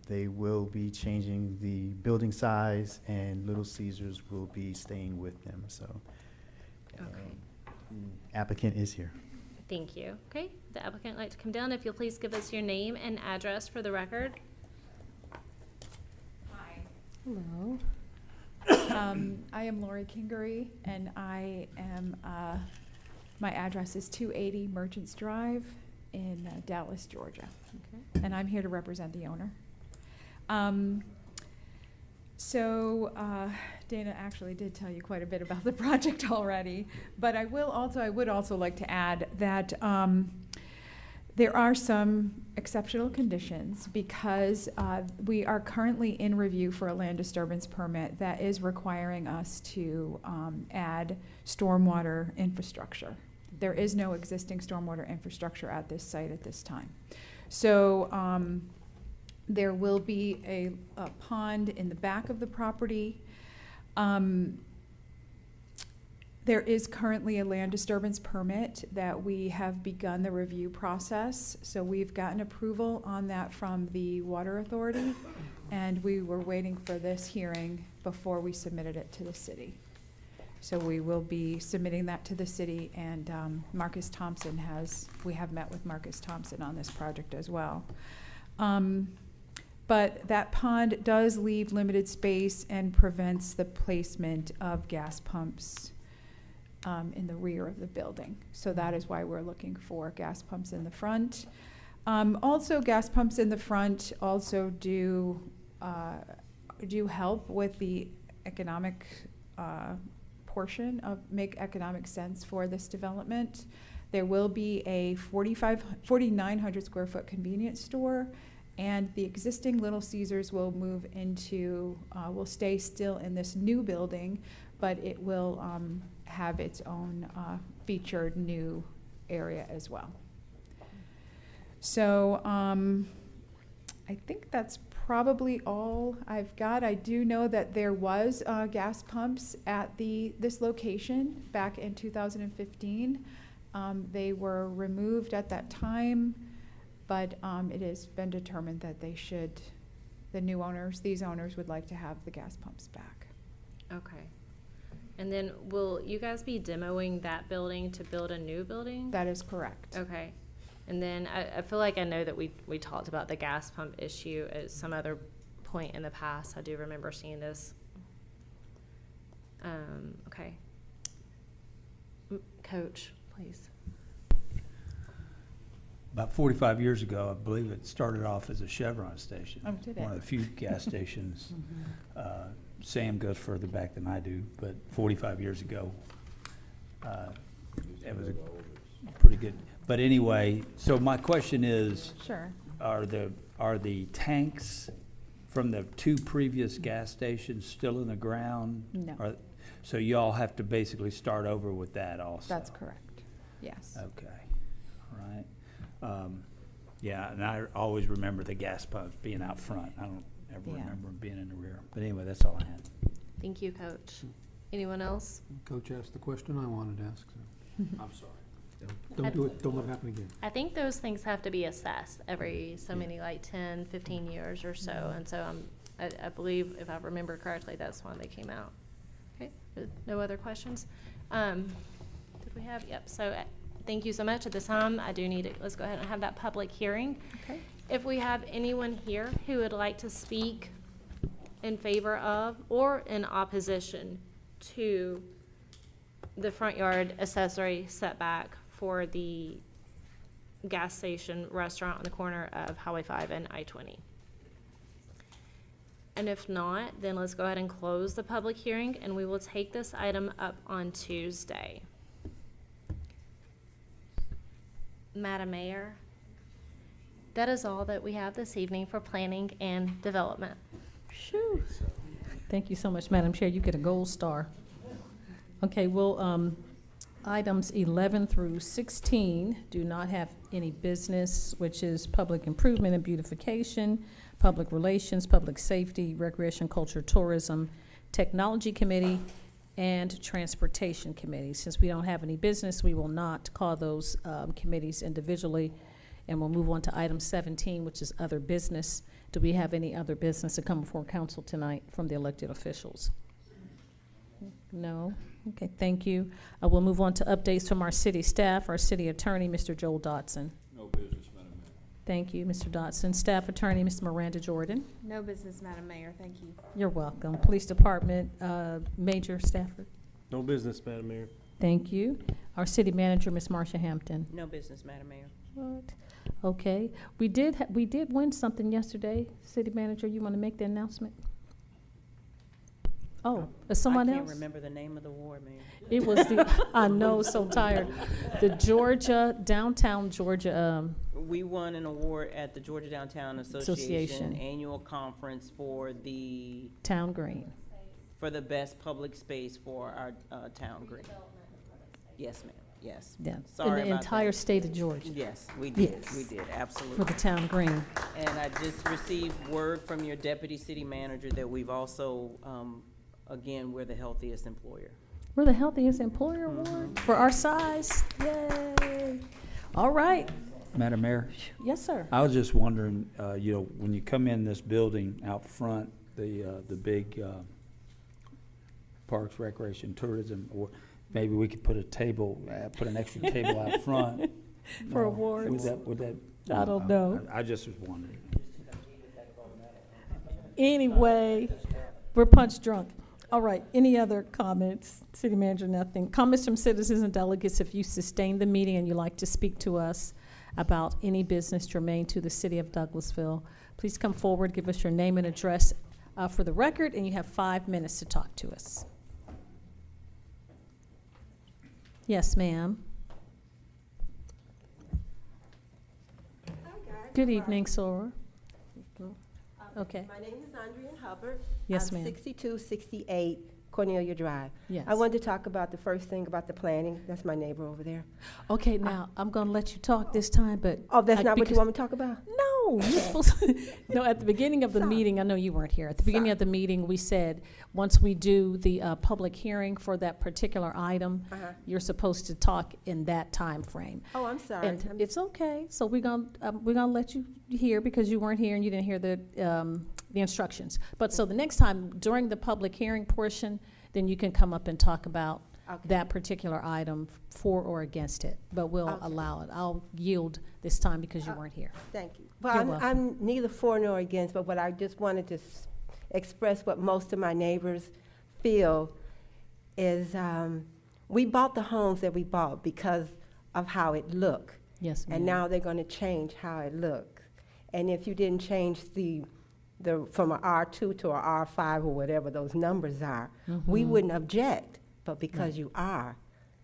they will be changing the building size, and Little Caesars will be staying with them. So applicant is here. Thank you. Okay, the applicant would like to come down. If you'll please give us your name and address for the record. Hi. Hello. I am Lori Kingery, and I am, my address is 280 Merchants Drive in Dallas, Georgia. Okay. And I'm here to represent the owner. Dana actually did tell you quite a bit about the project already, but I would also like to add that there are some exceptional conditions because we are currently in review for a land disturbance permit that is requiring us to add stormwater infrastructure. There is no existing stormwater infrastructure at this site at this time. So there will be a pond in the back of the property. There is currently a land disturbance permit that we have begun the review process. So we've gotten approval on that from the Water Authority, and we were waiting for this hearing before we submitted it to the city. So we will be submitting that to the city, and Marcus Thompson we have met with Marcus Thompson on this project as well. But that pond does leave limited space and prevents the placement of gas pumps in the rear of the building. So that is why we're looking for gas pumps in the front. Also, gas pumps in the front also do help with the economic portion of make economic sense for this development. There will be a 4,900 square foot convenience store, and the existing Little Caesars will move into, will stay still in this new building, but it will have its own featured new area as well. So I think that's probably all I've got. I do know that there was gas pumps at this location back in 2015. They were removed at that time, but it has been determined that these owners would like to have the gas pumps back. Okay. And then will you guys be demoing that building to build a new building? That is correct. Okay. And then I feel like I know that we talked about the gas pump issue at some other point in the past. I do remember seeing this. Okay. Coach, please. About 45 years ago, I believe it started off as a Chevron station. Oh, did it? One of the few gas stations. Sam goes further back than I do, but 45 years ago, it was a pretty good. But anyway, so my question is, Sure. are the tanks from the 2 previous gas stations still in the ground? No. So y'all have to basically start over with that also? That's correct. Yes. Okay, all right. Yeah, and I always remember the gas pumps being out front. I don't ever remember them being in the rear. But anyway, that's all I had. Thank you, Coach. Anyone else? Coach asked the question I wanted to ask. So. I'm sorry. Don't do it, don't let it happen again. I think those things have to be assessed every so many, like 10, 15 years or so. And so I believe, if I remember correctly, that's when they came out. Okay, no other questions? Did we have, yep, so thank you so much. At this time, I do need to, let's go ahead and have that public hearing. Okay. If we have anyone here who would like to speak in favor of or in opposition to the front yard accessory setback for the gas station restaurant on the corner of Highway 5 and I-20. And if not, then let's go ahead and close the public hearing, and we will take this item up on Tuesday. Madam Mayor, that is all that we have this evening for planning and development. Shoo. Thank you so much, Madam Chair. You get a gold star. Okay, well, items 11 through 16 do not have any business, which is public improvement and beautification, public relations, public safety, recreation, culture, tourism, technology committee, and transportation committee. Since we don't have any business, we will not call those committees individually, and we'll move on to item 17, which is other business. Do we have any other business to come before council tonight from the elected officials? No? Okay, thank you. We'll move on to updates from our city staff, our city attorney, Mr. Joel Dotson. No business, Madam Mayor. Thank you, Mr. Dotson. Staff attorney, Ms. Miranda Jordan. No business, Madam Mayor, thank you. You're welcome. Police Department, Major Stafford. No business, Madam Mayor. Thank you. Our city manager, Ms. Marcia Hampton. No business, Madam Mayor. What? Okay. We did win something yesterday. City manager, you want to make the announcement? Oh, is someone I else? can't remember the name of the award, Mayor. It was the, I know, so tired. The Downtown Georgia, We won an award at the Georgia Downtown Association Annual Conference for the Town Green. for the best public space for our town green. Yes, ma'am, yes. Yeah, Sorry in the about entire that. state of Georgia. Yes, we did, Yes. we did, absolutely. For the Town Green. And I just received word from your deputy city manager that we've also, again, we're the healthiest employer. We're the healthiest employer award for our size. Yay. All right. Madam Mayor, Yes, sir. I was just wondering, when you come in this building out front, the big Parks, Recreation, Tourism, or maybe we could put a table, put an extra table out front. For No, awards? Would that? I don't know. I just was wondering. Anyway, we're punch drunk. All right, any other comments? City manager, nothing. Comments from citizens and delegates, if you sustain the meeting and you'd like to speak to us about any business germane to the city of Douglasville, please come forward, give us your name and address for the record, and you have 5 minutes to talk to us. Yes, ma'am. Good evening, Sora. Okay. My name is Andrea Hubbard. Yes, I'm ma'am. 6268 Cornelia Drive. Yes. I wanted to talk about the first thing about the planning. That's my neighbor over there. Okay, now, I'm gonna let you talk this time, but. Oh, that's not what because- you want me to talk about? No, you're supposed to, no, at the beginning of the meeting, I know you weren't here. At the beginning of the meeting, we said, once we do the public hearing for that particular item, you're supposed to talk in that time frame. Oh, I'm sorry. And it's okay. So we're gonna let you hear because you weren't here and you didn't hear the instructions. But so the next time during the public hearing portion, then you can come up and talk about that particular item for or against it. But we'll allow it. I'll yield this time because you weren't here. Thank you. You're Well, welcome. I'm neither for nor against, but what I just wanted to express what most of my neighbors feel is we bought the homes that we bought because of how it looked. Yes, ma'am. And now they're going to change how it looks. And if you didn't change the from an R2 to a R5 or whatever those numbers are, we Mhm. wouldn't object, but because Right. you are.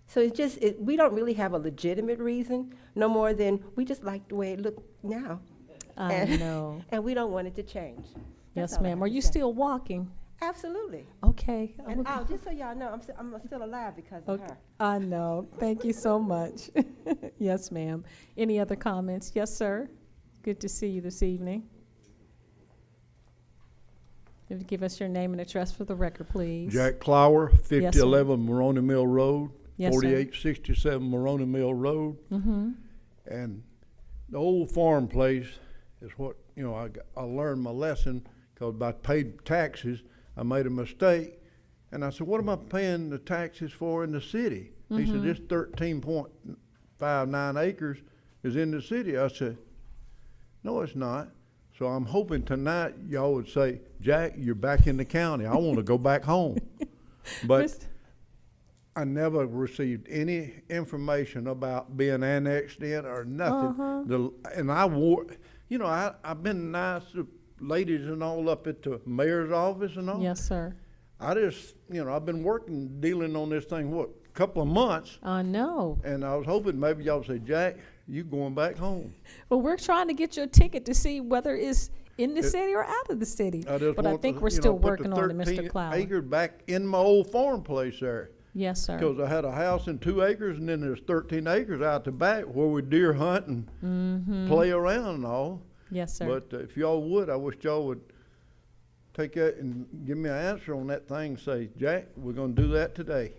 So it's just, we don't really have a legitimate reason, no more than we just like the way it looked now. I And- know. And we don't want it to change. That's Yes, all I ma'am. have Are to you say. still walking? Absolutely. Okay. And just so y'all know, I'm still alive because of her. I know. Thank you so much. Yes, ma'am. Any other comments? Yes, sir. Good to see you this evening. If you give us your name and address for the record, please. Jack Clower, Yes, sir. 5011 Moroni Mill Road. Yes, sir. 4867 Moroni Mill Road. Mm-hmm. And the old farm place is what, I learned my lesson, because I paid taxes, I made a mistake. And I said, what am I paying the taxes for in the city? He said, this 13.59 acres is in the city. I said, no, it's not. So I'm hoping tonight y'all would say, Jack, you're back in the county. I want to go back home. But I never received any information about being annexed in or nothing. And I wore, I've been nice to ladies and all up at the mayor's office and all. Yes, sir. I just, I've been dealing on this thing, a couple of months. I know. And I was hoping maybe y'all would say, Jack, you going back home. Well, we're trying to get you a ticket to see whether it's in the city or out of the city. But I think we're still working on it, Mr. Cloud. 13 acres back in my old farm place there. Yes, sir. Because I had a house in 2 acres, and then there's 13 acres out the back where we deer hunt and play around and all. Yes, sir. But if y'all would, I wish y'all would take that and give me an answer on that thing. Say, Jack, we're going to do that today.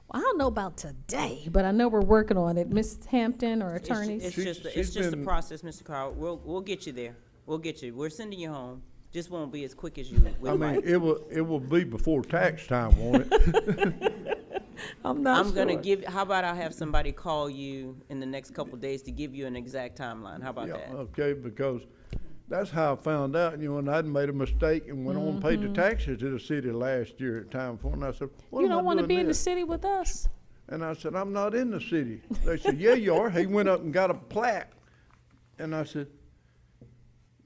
Well, I don't know about today, but I know we're working on it. Ms. Hampton or attorneys? It's just the process, Mr. Carl. We'll get you there. We'll get you. We're sending you home. Just won't be as quick as you would like. it will be before tax time, won't it? I'm not I'm gonna sure. how about I have somebody call you in the next couple of days to give you an exact timeline? How about that? Okay, because that's how I found out, and I'd made a mistake and went on and paid the taxes to the city last year at time for, and I said, what You am I don't want to doing be in the this? city with us? And I said, I'm not in the city. They said, yeah, you are. He went up and got a plaque. And I said,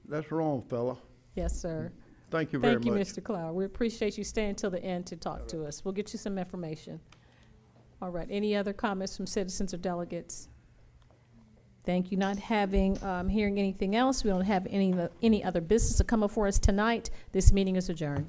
that's wrong, fella. Yes, sir. Thank you very much. Thank you, Mr. Cloud. We appreciate you staying till the end to talk to us. We'll get you some information. All right, any other comments from citizens or delegates? Thank you. Not having, hearing anything else, we don't have any other business to come before us tonight. This meeting is adjourned.